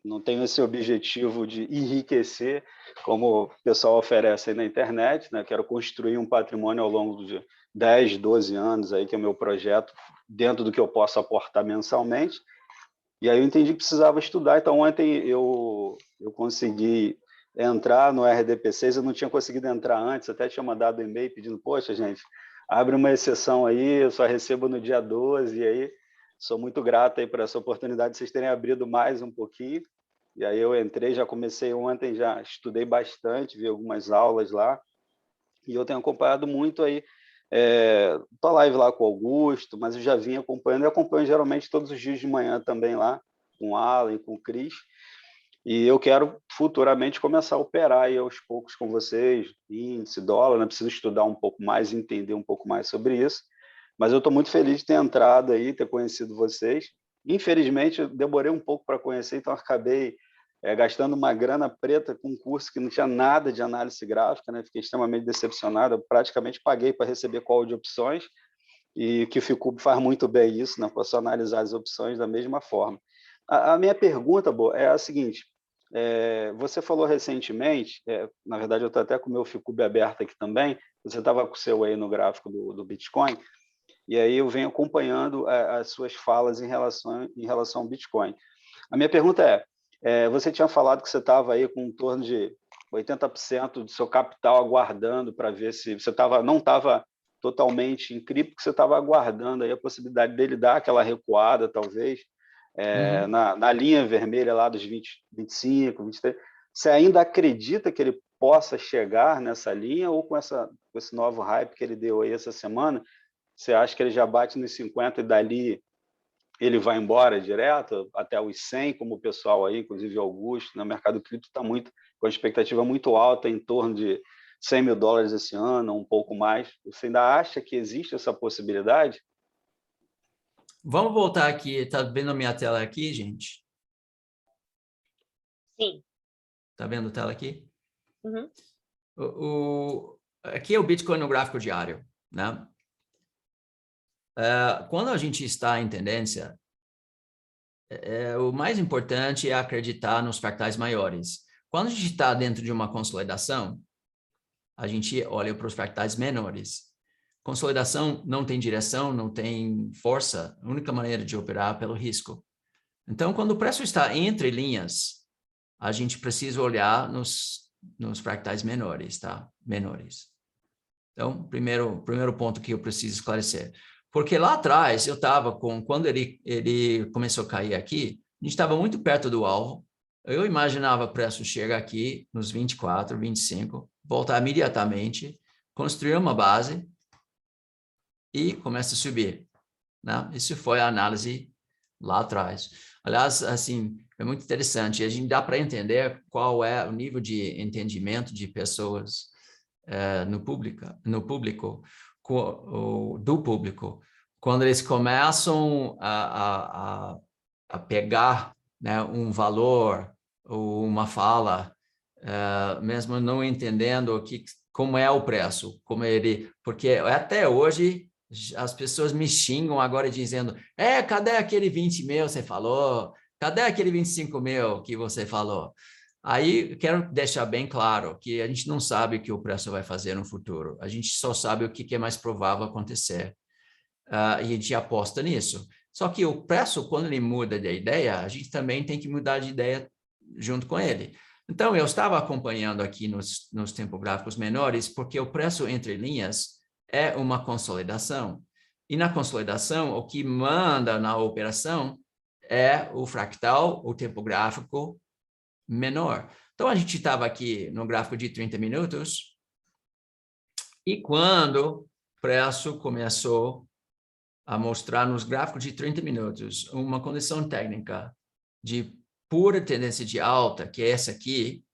Não tenho esse objetivo de enriquecer, como o pessoal oferece aí na internet, né? Quero construir um patrimônio ao longo de 10, 12 anos, aí, que é o meu projeto, dentro do que eu posso aportar mensalmente. E aí eu entendi que precisava estudar. Então, ontem eu consegui entrar no RDP6, eu não tinha conseguido entrar antes, até tinha mandado um e-mail pedindo, poxa, gente, abre uma exceção aí, eu só recebo no dia 12, e aí sou muito grato aí por essa oportunidade de vocês terem abrido mais um pouquinho. E aí eu entrei, já comecei ontem, já estudei bastante, vi algumas aulas lá, e eu tenho acompanhado muito aí. Tô live lá com o Augusto, mas eu já vim acompanhando, e acompanho geralmente todos os dias de manhã também lá, com o Alan, com o Cris. E eu quero futuramente começar a operar aí aos poucos com vocês, índice, dólar, né? Preciso estudar um pouco mais, entender um pouco mais sobre isso. Mas eu estou muito feliz de ter entrado aí, ter conhecido vocês. Infelizmente, eu demorei um pouco para conhecer, então acabei gastando uma grana preta com um curso que não tinha nada de análise gráfica, né? Fiquei extremamente decepcionado. Eu praticamente paguei para receber call de opções e que o Ficube faz muito bem isso, né? Posso analisar as opções da mesma forma. A minha pergunta, Bo, é a seguinte: você falou recentemente, na verdade eu estou até com o meu Ficube aberto aqui também, você estava com o seu aí no gráfico do Bitcoin, e aí eu venho acompanhando as suas falas em relação ao Bitcoin. A minha pergunta você tinha falado que você estava aí com em torno de 80% do seu capital aguardando para ver se você não estava totalmente em cripto, que você estava aguardando aí a possibilidade dele dar aquela recuada, talvez, na linha vermelha lá dos 20, 25, 23. Você ainda acredita que ele possa chegar nessa linha ou com esse novo hype que ele deu aí essa semana, você acha que ele já bate nos 50 e dali ele vai embora direto até os 100, como o pessoal aí, inclusive Augusto, no mercado cripto está com a expectativa muito alta, em torno de $100 mil esse ano, um pouco mais. Você ainda acha que existe essa possibilidade? Vamos voltar aqui. Está vendo a minha tela aqui, gente? Sim. Está vendo a tela aqui? Uhum. Aqui é o Bitcoin no gráfico diário, né? Quando a gente está em tendência, o mais importante é acreditar nos fractais maiores. Quando a gente está dentro de uma consolidação, a gente olha para os fractais menores. Consolidação não tem direção, não tem força. A única maneira de operar é pelo risco. Então, quando o preço está entre linhas, a gente precisa olhar nos fractais menores, tá? Menores. Então, primeiro ponto que eu preciso esclarecer. Porque lá atrás, eu estava quando ele começou a cair aqui, a gente estava muito perto do alvo. Eu imaginava o preço chegar aqui nos 24, 25, voltar imediatamente, construir uma base e começa a subir, né? Isso foi a análise lá atrás. Aliás, assim, é muito interessante. A gente dá para entender qual é o nível de entendimento de pessoas do público, quando eles começam a pegar, né, um valor ou uma fala, mesmo não entendendo como é o preço, porque até hoje as pessoas me xingam agora dizendo, cadê aquele 20 mil você falou? Cadê aquele 25 mil que você falou? Aí, quero deixar bem claro que a gente não sabe o que o preço vai fazer no futuro. A gente só sabe o que é mais provável acontecer. E a gente aposta nisso. Só que o preço, quando ele muda de ideia, a gente também tem que mudar de ideia junto com ele. Então, eu estava acompanhando aqui nos tempográficos menores, porque o preço entre linhas é uma consolidação. E na consolidação, o que manda na operação é o fractal, o tempográfico menor. Então, a gente estava aqui no gráfico de 30 minutos e quando o preço começou a mostrar nos gráficos de 30 minutos uma condição técnica de pura tendência de alta, que é essa aqui,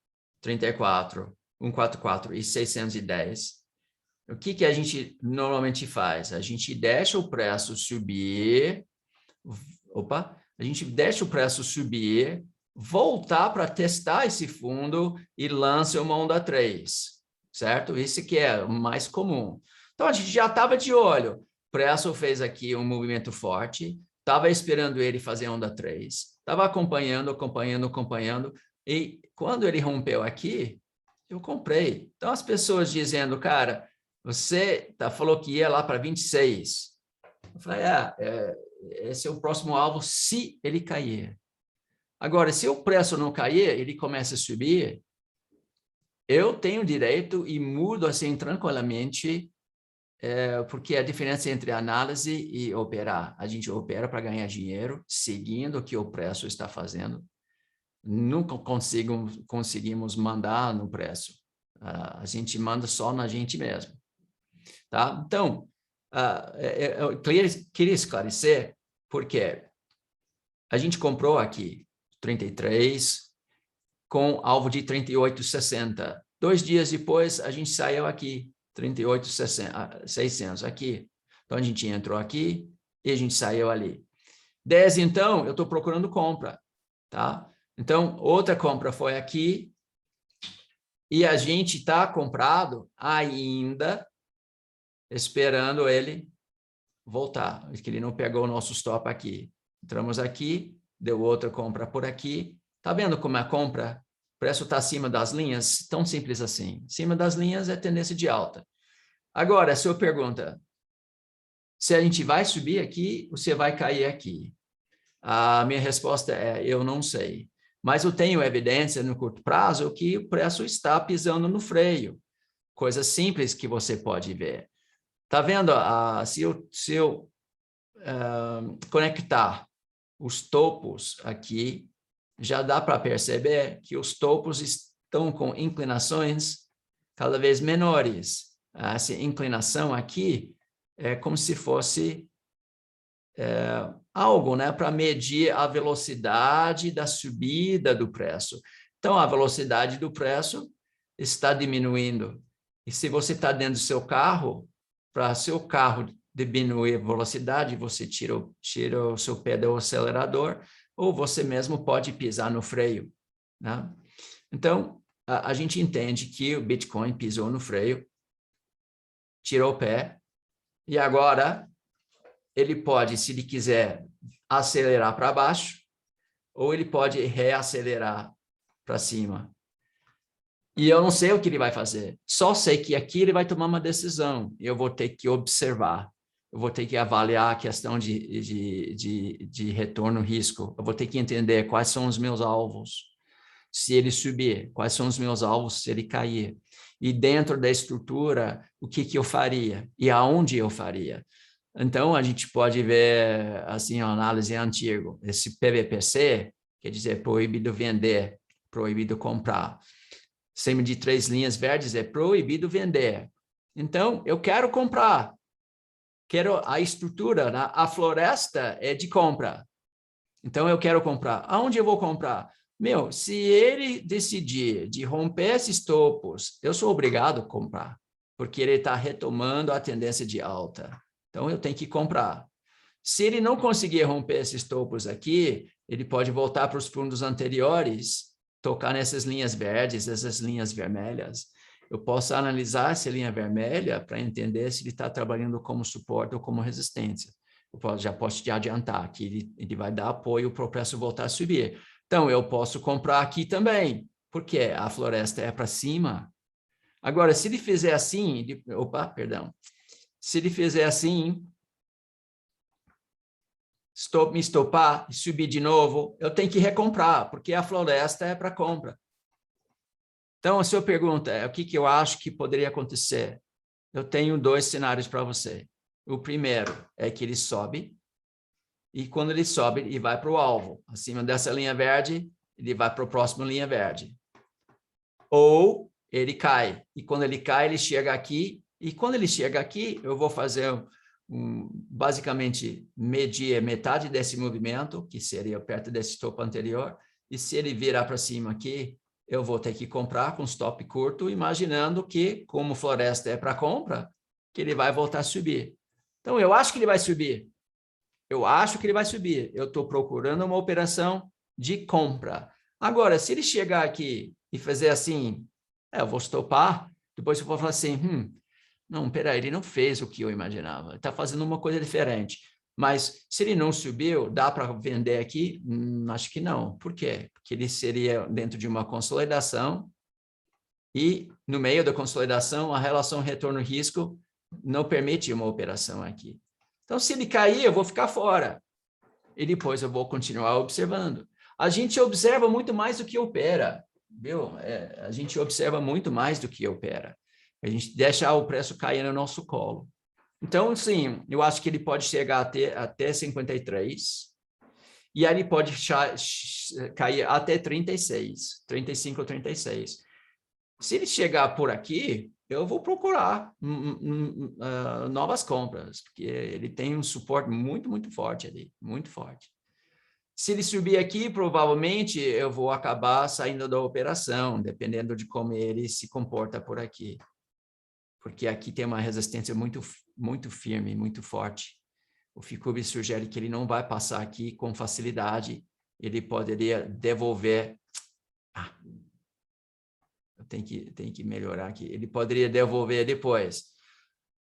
34, 144 e 610, o que a gente normalmente faz? A gente deixa o preço subir, voltar para testar esse fundo e lança uma onda 3, certo? Isso que é o mais comum. Então, a gente já estava de olho. O preço fez aqui um movimento forte, estava esperando ele fazer onda 3, estava acompanhando, e quando ele rompeu aqui, eu comprei. Então, as pessoas dizendo, cara, você falou que ia lá para 26. Eu falei, esse é o próximo alvo se ele cair. Agora, se o preço não cair, ele começa a subir, eu tenho direito e mudo assim tranquilamente, porque a diferença entre análise e operar. A gente opera para ganhar dinheiro, seguindo o que o preço está fazendo. Nunca conseguimos mandar no preço. A gente manda só na gente mesmo. Tá? Então, eu queria esclarecer porque a gente comprou aqui 33, com alvo de 38,60. 2 dias depois, a gente saiu aqui, 38,600 aqui. Então, a gente entrou aqui e a gente saiu ali. 10, então, eu estou procurando compra, tá? Então, outra compra foi aqui e a gente está comprado ainda, esperando ele voltar, porque ele não pegou o nosso stop aqui. Entramos aqui, deu outra compra por aqui. Tá vendo como a compra, o preço está acima das linhas? Tão simples assim. Acima das linhas é tendência de alta. Agora, a sua pergunta, se a gente vai subir aqui ou se vai cair aqui? A minha resposta é, eu não sei. Mas eu tenho evidência no curto prazo que o preço está pisando no freio. Coisa simples que você pode ver. Tá vendo? Se eu conectar os topos aqui, já dá para perceber que os topos estão com inclinações cada vez menores. Essa inclinação aqui é como se fosse algo, né, para medir a velocidade da subida do preço. Então, a velocidade do preço está diminuindo. E se você está dentro do seu carro, para seu carro diminuir a velocidade, você tira o seu pé do acelerador, ou você mesmo pode pisar no freio, né? Então, a gente entende que o Bitcoin pisou no freio, tirou o pé, e agora ele pode, se ele quiser, acelerar para baixo, ou ele pode reacelerar para cima. E eu não sei o que ele vai fazer. Só sei que aqui ele vai tomar uma decisão. E eu vou ter que observar. Eu vou ter que avaliar a questão de retorno-risco. Eu vou ter que entender quais são os meus alvos. Se ele subir, quais são os meus alvos se ele cair. E dentro da estrutura, o que eu faria? E aonde eu faria? Então, a gente pode ver, assim, a análise antiga. Esse PVPC, quer dizer, proibido vender, proibido comprar. Acima de 3 linhas verdes é proibido vender. Então, eu quero comprar. Quero a estrutura, né? A floresta é de compra. Então, eu quero comprar. Aonde eu vou comprar? Meu, se ele decidir de romper esses topos, eu sou obrigado a comprar, porque ele está retomando a tendência de alta. Então, eu tenho que comprar. Se ele não conseguir romper esses topos aqui, ele pode voltar para os fundos anteriores, tocar nessas linhas verdes, essas linhas vermelhas. Eu posso analisar essa linha vermelha para entender se ele está trabalhando como suporte ou como resistência. Já posso te adiantar que ele vai dar apoio para o preço voltar a subir. Então, eu posso comprar aqui também, porque a floresta é para cima. Agora, se ele fizer assim, se ele fizer assim, me estopar e subir de novo, eu tenho que recomprar, porque a floresta é para compra. Então, a sua pergunta é o que eu acho que poderia acontecer? Eu tenho 2 cenários para você. O primeiro é que ele sobe, e quando ele sobe, ele vai para o alvo. Acima dessa linha verde, ele vai para a próxima linha verde. Ou ele cai, ele chega aqui, e quando ele chega aqui, eu vou fazer basicamente medir metade desse movimento, que seria perto desse topo anterior, e se ele virar para cima aqui, eu vou ter que comprar com stop curto, imaginando que, como floresta é para compra, que ele vai voltar a subir. Então, eu acho que ele vai subir. Eu estou procurando uma operação de compra. Agora, se ele chegar aqui e fazer assim, eu vou stopar, depois eu vou falar assim, não, peraí, ele não fez o que eu imaginava. Ele está fazendo uma coisa diferente. Mas se ele não subiu, dá para vender aqui? Acho que não. Por quê? Porque ele seria dentro de uma consolidação e no meio da consolidação, a relação retorno-risco não permite uma operação aqui. Então, se ele cair, eu vou ficar fora. E depois eu vou continuar observando. A gente observa muito mais do que opera. Viu? A gente observa muito mais do que opera. A gente deixa o preço cair no nosso colo. Então, sim, eu acho que ele pode chegar até 53, e aí ele pode cair até 36, 35 ou 36. Se ele chegar por aqui, eu vou procurar novas compras, porque ele tem um suporte muito, muito forte ali, muito forte. Se ele subir aqui, provavelmente eu vou acabar saindo da operação, dependendo de como ele se comporta por aqui. Porque aqui tem uma resistência muito firme, muito forte. O Ficube sugere que ele não vai passar aqui com facilidade, ele poderia devolver. Eu tenho que melhorar aqui. Ele poderia devolver depois.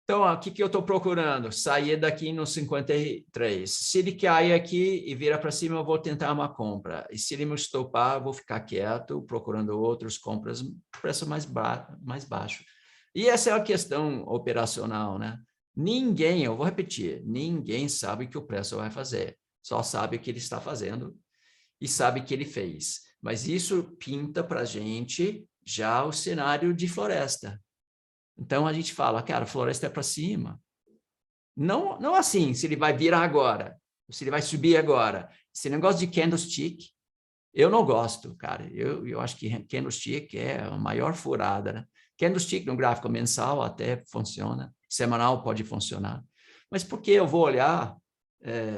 Então, o que eu estou procurando? Sair daqui no 53. Se ele cair aqui e virar para cima, eu vou tentar uma compra. E se ele me estopar, eu vou ficar quieto, procurando outras compras, preço mais baixo. E essa é a questão operacional, né? Ninguém, eu vou repetir, ninguém sabe o que o preço vai fazer. Só sabe o que ele está fazendo e sabe o que ele fez. Mas isso pinta para a gente já o cenário de floresta. Então, a gente fala, cara, floresta é para cima. Não assim, se ele vai virar agora, se ele vai subir agora. Esse negócio de candlestick, eu não gosto, cara. Eu acho que candlestick é a maior furada, né? Candlestick no gráfico mensal até funciona, semanal pode funcionar. Mas por que eu vou olhar,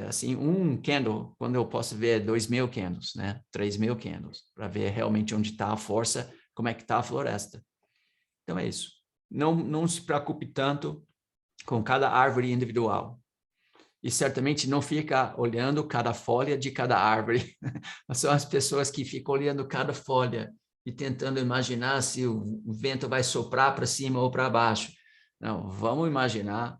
assim, um candle, quando eu posso ver 2.000 candles, né? 3.000 candles, para ver realmente onde está a força, como é que está a floresta. Então, é isso. Não se preocupe tanto com cada árvore individual. E certamente não fica olhando cada folha de cada árvore. São as pessoas que ficam olhando cada folha e tentando imaginar se o vento vai soprar para cima ou para baixo. Não, vamos imaginar,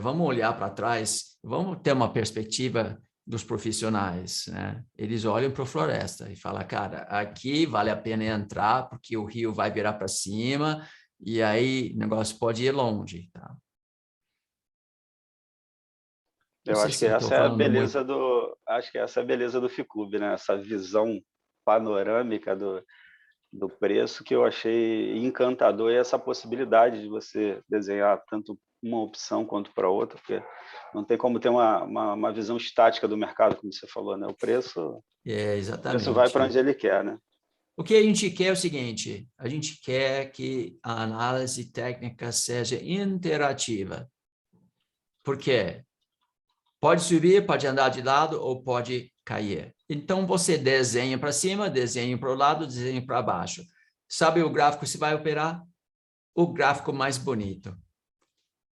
vamos olhar para trás, vamos ter uma perspectiva dos profissionais, né? Eles olham para a floresta e falam, cara, aqui vale a pena entrar porque o rio vai virar para cima, e aí o negócio pode ir longe, tá? Eu acho que essa é a beleza do Ficube, né? Essa visão panorâmica do preço que eu achei encantador, e essa possibilidade de você desenhar tanto uma opção quanto para outra, porque não tem como ter uma visão estática do mercado, como você falou, né? O preço vai para onde ele quer, né? O que a gente quer é o seguinte, a gente quer que a análise técnica seja interativa. Por quê? Pode subir, pode andar de lado ou pode cair. Então, você desenha para cima, desenha para o lado, desenha para baixo. Sabe o gráfico que você vai operar? O gráfico mais bonito.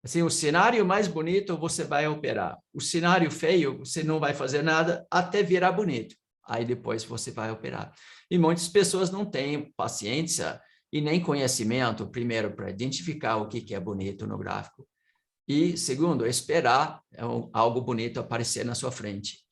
Assim, o cenário mais bonito você vai operar. O cenário feio, você não vai fazer nada até virar bonito. Aí depois você vai operar. E muitas pessoas não têm paciência e nem conhecimento, primeiro, para identificar o que é bonito no gráfico. E, segundo, esperar algo bonito aparecer na sua frente.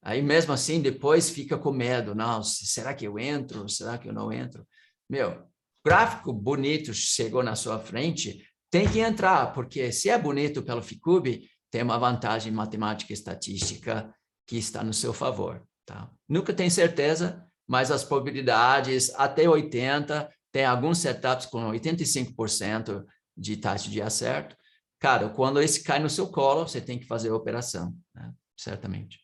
Aí, mesmo assim, depois fica com medo. Não, será que eu entro? Será que eu não entro? Meu, gráfico bonito chegou na sua frente, tem que entrar, porque se é bonito pelo Ficube, tem uma vantagem matemática e estatística que está no seu favor. Tá? Nunca tem certeza, mas as probabilidades até 80%, tem alguns setups com 85% de taxa de acerto. Cara, quando esse cai no seu colo, você tem que fazer a operação, né? Certamente.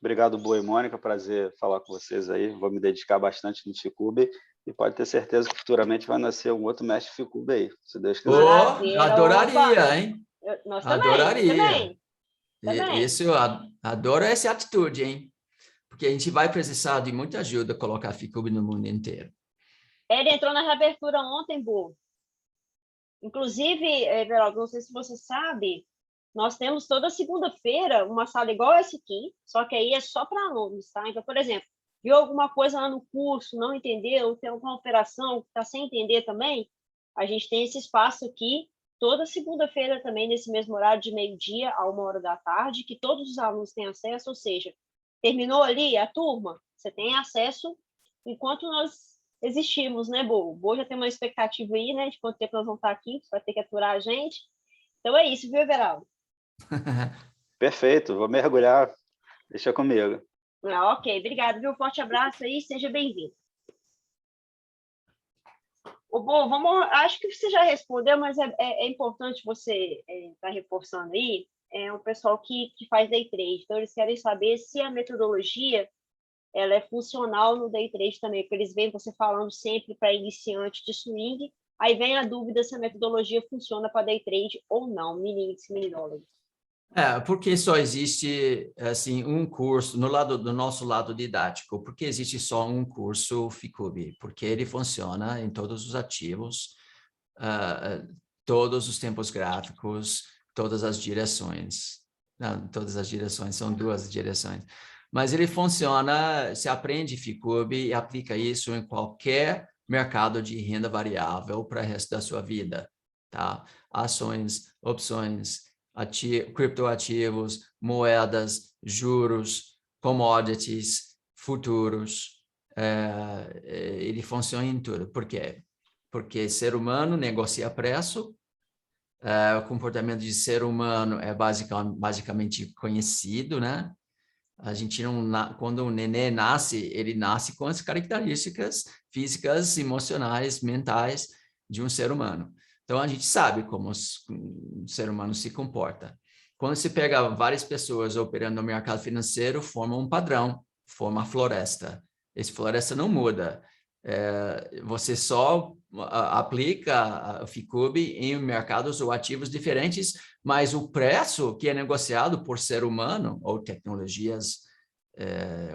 Obrigado, Boa e Mônica, prazer falar com vocês aí. Vou me dedicar bastante no Ficube e pode ter certeza que futuramente vai nascer um outro mestre Ficube aí, se Deus quiser. Oh, adoraria, hein? Nós também, adoraria. também. Isso, eu adoro essa atitude, hein? Porque a gente vai precisar de muita ajuda a colocar Ficube no mundo inteiro. Ele entrou na reabertura ontem, Bo. Inclusive, Everaldo, não sei se você sabe, nós temos toda segunda-feira uma sala igual essa aqui, só que aí é só para alunos, tá? Então, por exemplo, viu alguma coisa lá no curso, não entendeu, tem alguma operação que está sem entender também, a gente tem esse espaço aqui toda segunda-feira também, nesse mesmo horário de meio-dia a 13h, que todos os alunos têm acesso, ou seja, terminou ali a turma, você tem acesso enquanto nós existimos, né, Bo? O Bo já tem uma expectativa aí, né, de quanto tempo nós vamos estar aqui, você vai ter que aturar a gente. Então é isso, viu, Everaldo? Perfeito, vou mergulhar. Deixa comigo. Ok, obrigado, viu? Forte abraço aí, seja bem-vindo. Bo, acho que você já respondeu, mas é importante você estar reforçando aí, o pessoal que faz day trade. Então, eles querem saber se a metodologia ela é funcional no day trade também, porque eles veem você falando sempre para iniciante de swing, aí vem a dúvida se a metodologia funciona para day trade ou não, mini índice, mini dólares. Porque só existe assim um curso do nosso lado didático. Porque existe só um curso Ficube? Porque ele funciona em todos os ativos, todos os tempos gráficos, todas as direções. Não, todas as direções, são 2 direções. Mas ele funciona, se aprende Ficube e aplica isso em qualquer mercado de renda variável para o resto da sua vida, tá? Ações, opções, criptoativos, moedas, juros, commodities, futuros. Ele funciona em tudo. Por quê? Porque ser humano negocia preço, o comportamento de ser humano é basicamente conhecido, né? A gente quando o nenê nasce, ele nasce com as características físicas, emocionais, mentais de um ser humano. Então, a gente sabe como o ser humano se comporta. Quando se pega várias pessoas operando no mercado financeiro, forma um padrão, forma a floresta. Essa floresta não muda. Você só aplica a Ficube em mercados ou ativos diferentes, mas o preço que é negociado por ser humano, ou tecnologias,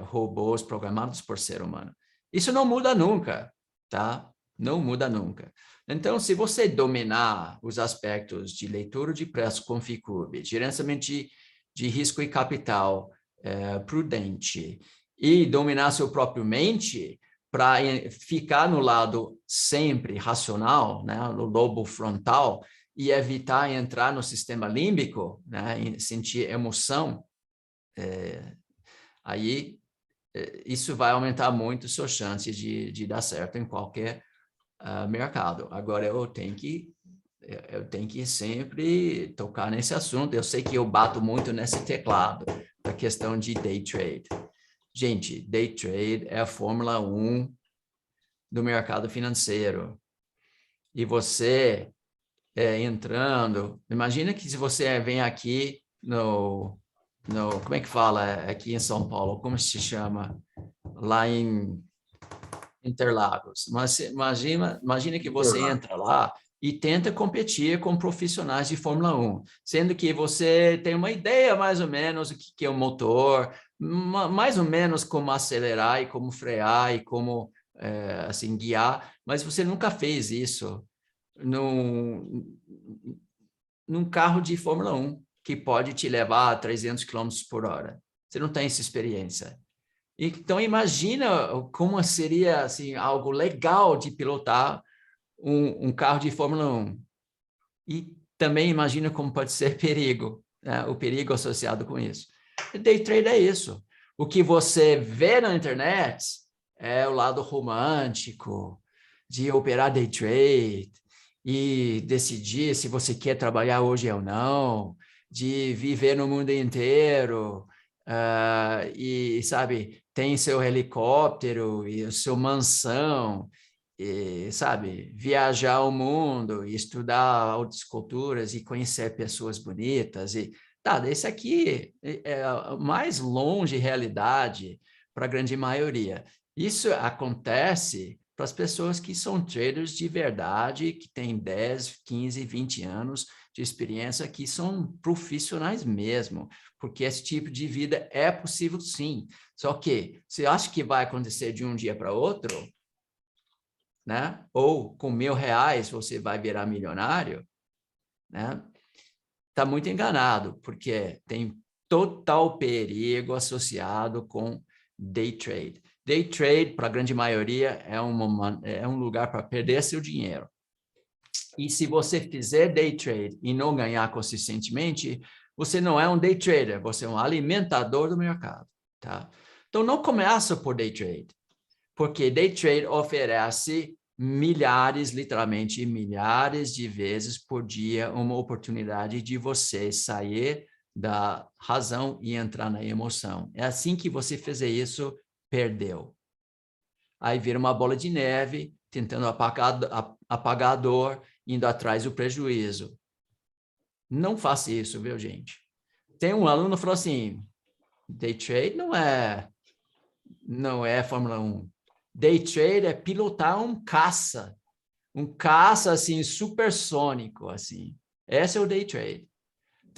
robôs programados por ser humano, isso não muda nunca, tá? Não muda nunca. Então, se você dominar os aspectos de leitura de preço com Ficube, gerenciamento de risco e capital prudente, e dominar seu próprio mente, para ficar no lado sempre racional, né, no lobo frontal, e evitar entrar no sistema límbico, né, sentir emoção, aí isso vai aumentar muito a sua chance de dar certo em qualquer mercado. Agora, eu tenho que sempre tocar nesse assunto. Eu sei que eu bato muito nesse teclado, a questão de day trade. Gente, day trade é a Fórmula 1 do mercado financeiro. E você entrando, imagina que se você vem aqui como é que fala aqui em São Paulo, como se chama? Lá em Interlagos. Mas imagina que você entra lá e tenta competir com profissionais de Fórmula 1, sendo que você tem uma ideia mais ou menos do que é o motor, mais ou menos como acelerar e como frear e como assim guiar, mas você nunca fez isso num carro de Fórmula 1 que pode te levar a 300 km por hora. Você não tem essa experiência. Então, imagina como seria assim, algo legal de pilotar um carro de Fórmula 1. E também imagina como pode ser perigo, né? O perigo associado com isso. Day trade é isso. O que você vê na internet é o lado romântico de operar day trade e decidir se você quer trabalhar hoje ou não, de viver no mundo inteiro, e, sabe, tem seu helicóptero e sua mansão, e, sabe, viajar o mundo e estudar outras culturas e conhecer pessoas bonitas. E, esse aqui é mais longe realidade para a grande maioria. Isso acontece para as pessoas que são traders de verdade, que têm 10, 15, 20 anos de experiência, que são profissionais mesmo, porque esse tipo de vida é possível sim. Só que você acha que vai acontecer de um dia para outro, né? Ou com R$ 1.000 você vai virar milionário, né? Está muito enganado, porque tem total perigo associado com day trade. Day trade, para a grande maioria, é um lugar para perder seu dinheiro. E se você fizer day trade e não ganhar consistentemente, você não é um day trader, você é um alimentador do mercado, tá? Então, não começa por day trade, porque day trade oferece milhares, literalmente milhares de vezes por dia, uma oportunidade de você sair da razão e entrar na emoção. É assim que você fizer isso, perdeu. Aí vira uma bola de neve, tentando apagar a dor, indo atrás do prejuízo. Não faça isso, viu, gente? Tem um aluno que falou assim, day trade não é Fórmula 1. Day trade é pilotar um caça assim, supersônico, assim. Esse é o day trade.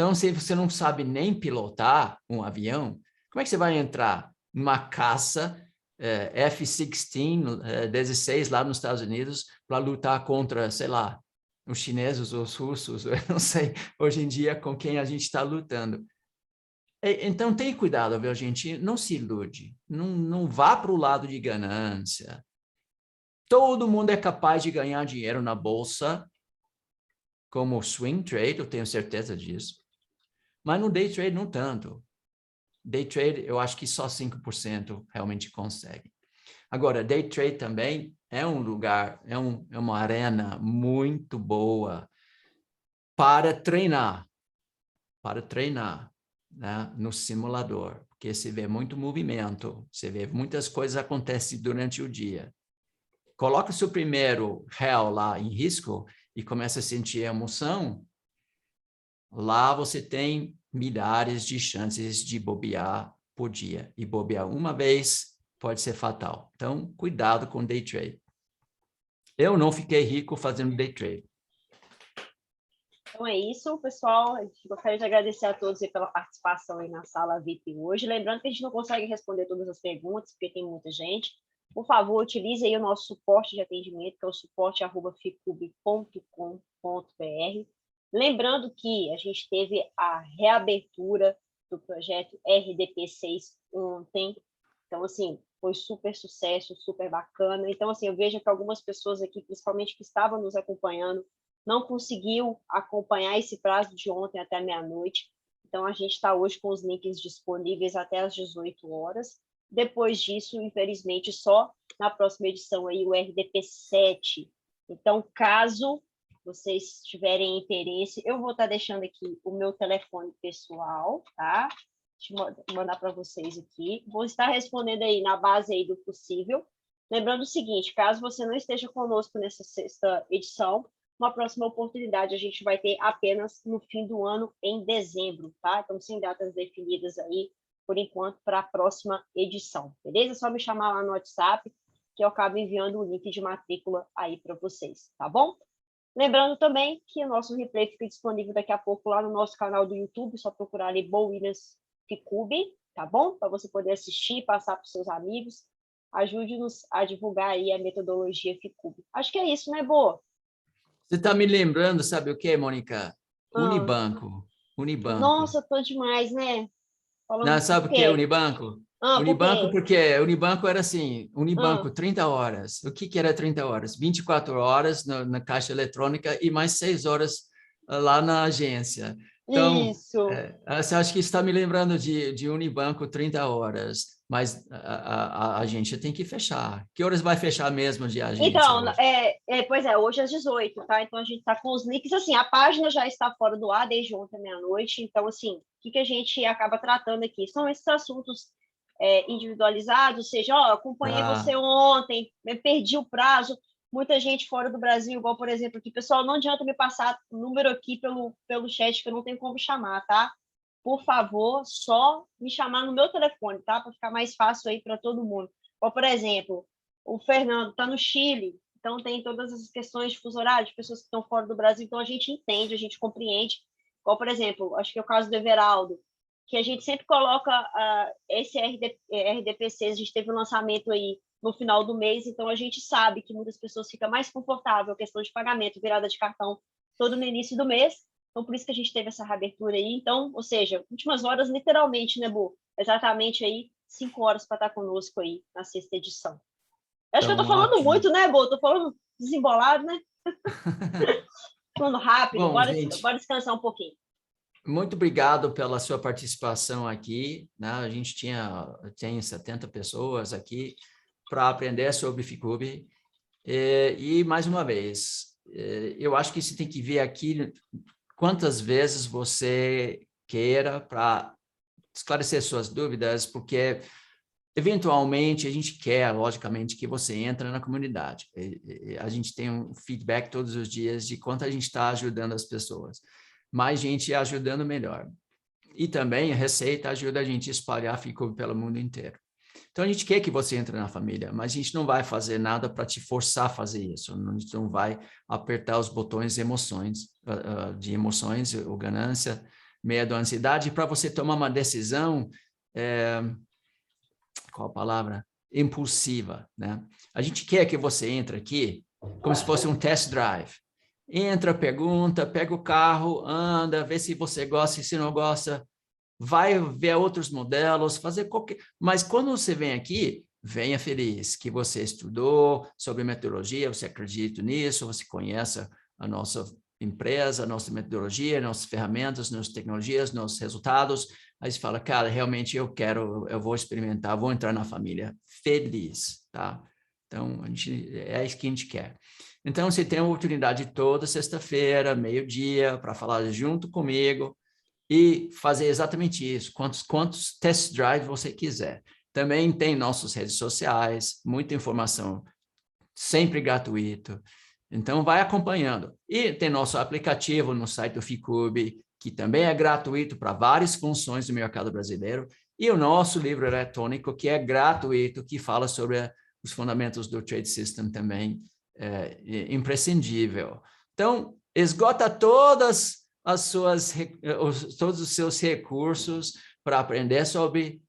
Então, se você não sabe nem pilotar um avião, como é que você vai entrar numa caça F-16, 16 lá nos Estados Unidos para lutar contra, sei lá, os chineses, os russos, eu não sei hoje em dia com quem a gente está lutando. Então, tenha cuidado, viu, gente? Não se ilude. Não vá para o lado de ganância. Todo mundo é capaz de ganhar dinheiro na bolsa, como swing trade, eu tenho certeza disso. Mas no day trade, não tanto. Day trade, eu acho que só 5% realmente consegue. Agora, day trade também é um lugar, é uma arena muito boa para treinar, né, no simulador, porque você vê muito movimento, você vê muitas coisas acontecem durante o dia. Coloca o seu primeiro réu lá em risco e começa a sentir emoção, lá você tem milhares de chances de bobear por dia. E bobear uma vez pode ser fatal. Então, cuidado com day trade. Eu não fiquei rico fazendo day trade. Então é isso, pessoal. A gente gostaria de agradecer a todos aí pela participação aí na sala VIP hoje. Lembrando que a gente não consegue responder todas as perguntas, porque tem muita gente. Por favor, utilize aí o nosso suporte de atendimento, que é o suporte@ficube.com.br. Lembrando que a gente teve a reabertura do projeto RDP6 ontem. Então, assim, foi super sucesso, super bacana. Então, assim, eu vejo que algumas pessoas aqui, principalmente que estavam nos acompanhando, não conseguiu acompanhar esse prazo de ontem até meia-noite. Então, a gente está hoje com os links disponíveis até às 18 horas. Depois disso, infelizmente, só na próxima edição aí, o RDP 7. Então, caso vocês tiverem interesse, eu vou estar deixando aqui o meu telefone pessoal, tá? Deixa eu mandar para vocês aqui. Vou estar respondendo aí na base aí do possível. Lembrando o seguinte, caso você não esteja conosco nessa sexta edição, uma próxima oportunidade a gente vai ter apenas no fim do ano, em dezembro, tá? Então, sem datas definidas aí, por enquanto, para a próxima edição, beleza? É só me chamar lá no WhatsApp, que eu acabo enviando o link de matrícula aí para vocês, tá bom? Lembrando também que o nosso replay fica disponível daqui a pouco lá no nosso canal do YouTube, só procurar ali Bo Williams Ficube, tá bom? Para você poder assistir, passar para os seus amigos. Ajude-nos a divulgar aí a metodologia Ficube. Acho que é isso, né, Bo? Você está me lembrando, sabe o que, Mônica? Unibanco. Nossa, tô demais, né? Não, sabe o que é Unibanco? Unibanco, por porque Unibanco era assim, Unibanco 30 horas. O que era 30 horas? 24 horas na caixa eletrônica e mais 6 horas lá na agência. Então, isso. Você acha que está me lembrando de Unibanco 30 horas, mas a agência tem que fechar. Que horas vai fechar mesmo de agência? Então, pois é, hoje às 18, tá? Então, a gente está com os links, assim, a página já está fora do ar desde ontem à meia-noite, então, assim, o que a gente acaba tratando aqui? São esses assuntos individualizados, ou seja, acompanhei você ontem, perdi o prazo, muita gente fora do Brasil, igual, por exemplo, aqui, pessoal, não adianta me passar o número aqui pelo chat, que eu não tenho como chamar, tá? Por favor, só me chamar no meu telefone, tá? Para ficar mais fácil aí para todo mundo. Ou, por exemplo, o Fernando está no Chile, então tem todas essas questões de fuso horário, de pessoas que estão fora do Brasil, então a gente entende, a gente compreende. Igual, por exemplo, acho que é o caso do Everaldo, que a gente sempre coloca esse RDP6, a gente teve um lançamento aí no final do mês, então a gente sabe que muitas pessoas ficam mais confortável a questão de pagamento, virada de cartão, todo no início do mês, então por isso que a gente teve essa reabertura aí, então, ou seja, últimas horas, literalmente, né, Bu? Exatamente aí, 5 horas para estar conosco aí na sexta edição. Acho que eu tô falando muito, né, Bo? Tô falando desembolado, né? Falando rápido, Bom, bora descansar um pouquinho. Muito obrigado pela sua participação aqui, né? A gente tem 70 pessoas aqui para aprender sobre Ficube. E mais uma vez, eu acho que você tem que ver aqui quantas vezes você queira para esclarecer suas dúvidas, porque eventualmente a gente quer, logicamente, que você entre na comunidade. A gente tem um feedback todos os dias de quanto a gente está ajudando as pessoas. Mais gente ajudando, melhor. E também a Receita ajuda a gente a espalhar Ficube pelo mundo inteiro. Então, a gente quer que você entre na família, mas a gente não vai fazer nada para te forçar a fazer isso. A gente não vai apertar os botões de emoções ou ganância, meio da ansiedade, para você tomar uma decisão, qual a palavra? Impulsiva, né? A gente quer que você entre aqui como se fosse um test drive. Entra, pergunta, pega o carro, anda, vê se você gosta e se não gosta, vai ver outros modelos, fazer qualquer... Mas quando você vem aqui, venha feliz que você estudou sobre metodologia, você acredita nisso, você conhece a nossa empresa, a nossa metodologia, nossas ferramentas, nossas tecnologias, nossos resultados. Aí você fala, cara, realmente eu vou experimentar, vou entrar na família feliz, tá? Então, é isso que a gente quer. Então, você tem a oportunidade toda sexta-feira, meio-dia, para falar junto comigo e fazer exatamente isso, quantos test drive você quiser. Também tem nossas redes sociais, muita informação, sempre gratuito. Então, vai acompanhando. E tem nosso aplicativo no site do Ficub, que também é gratuito para várias funções do mercado brasileiro, e o nosso livro eletrônico, que é gratuito, que fala sobre os fundamentos do Trade System também, imprescindível. Então, esgota todos os seus recursos para aprender sobre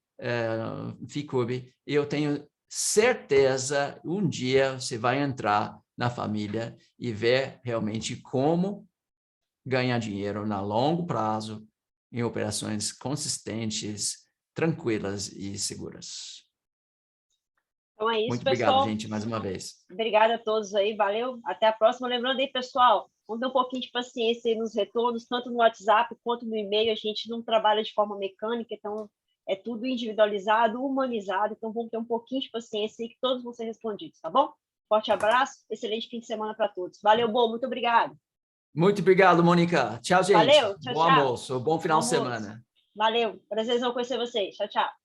Ficub, e eu tenho certeza, um dia você vai entrar na família e ver realmente como ganhar dinheiro na longo prazo em operações consistentes, tranquilas e seguras. Então é isso, muito pessoal. Obrigado, gente, mais uma vez. Obrigada a todos aí, valeu. Até a próxima. Lembrando aí, pessoal, vamos ter um pouquinho de paciência aí nos retornos, tanto no WhatsApp quanto no e-mail. A gente não trabalha de forma mecânica, então é tudo individualizado, humanizado. Então vamos ter um pouquinho de paciência aí que todos vão ser respondidos, tá bom? Forte abraço, excelente fim de semana para todos. Valeu, Bo, muito obrigado. Muito obrigado, Mônica. Tchau, gente. Valeu, tchau, Bom tchau. almoço, bom final de semana. Valeu, prazerzão conhecer vocês. Tchau, tchau.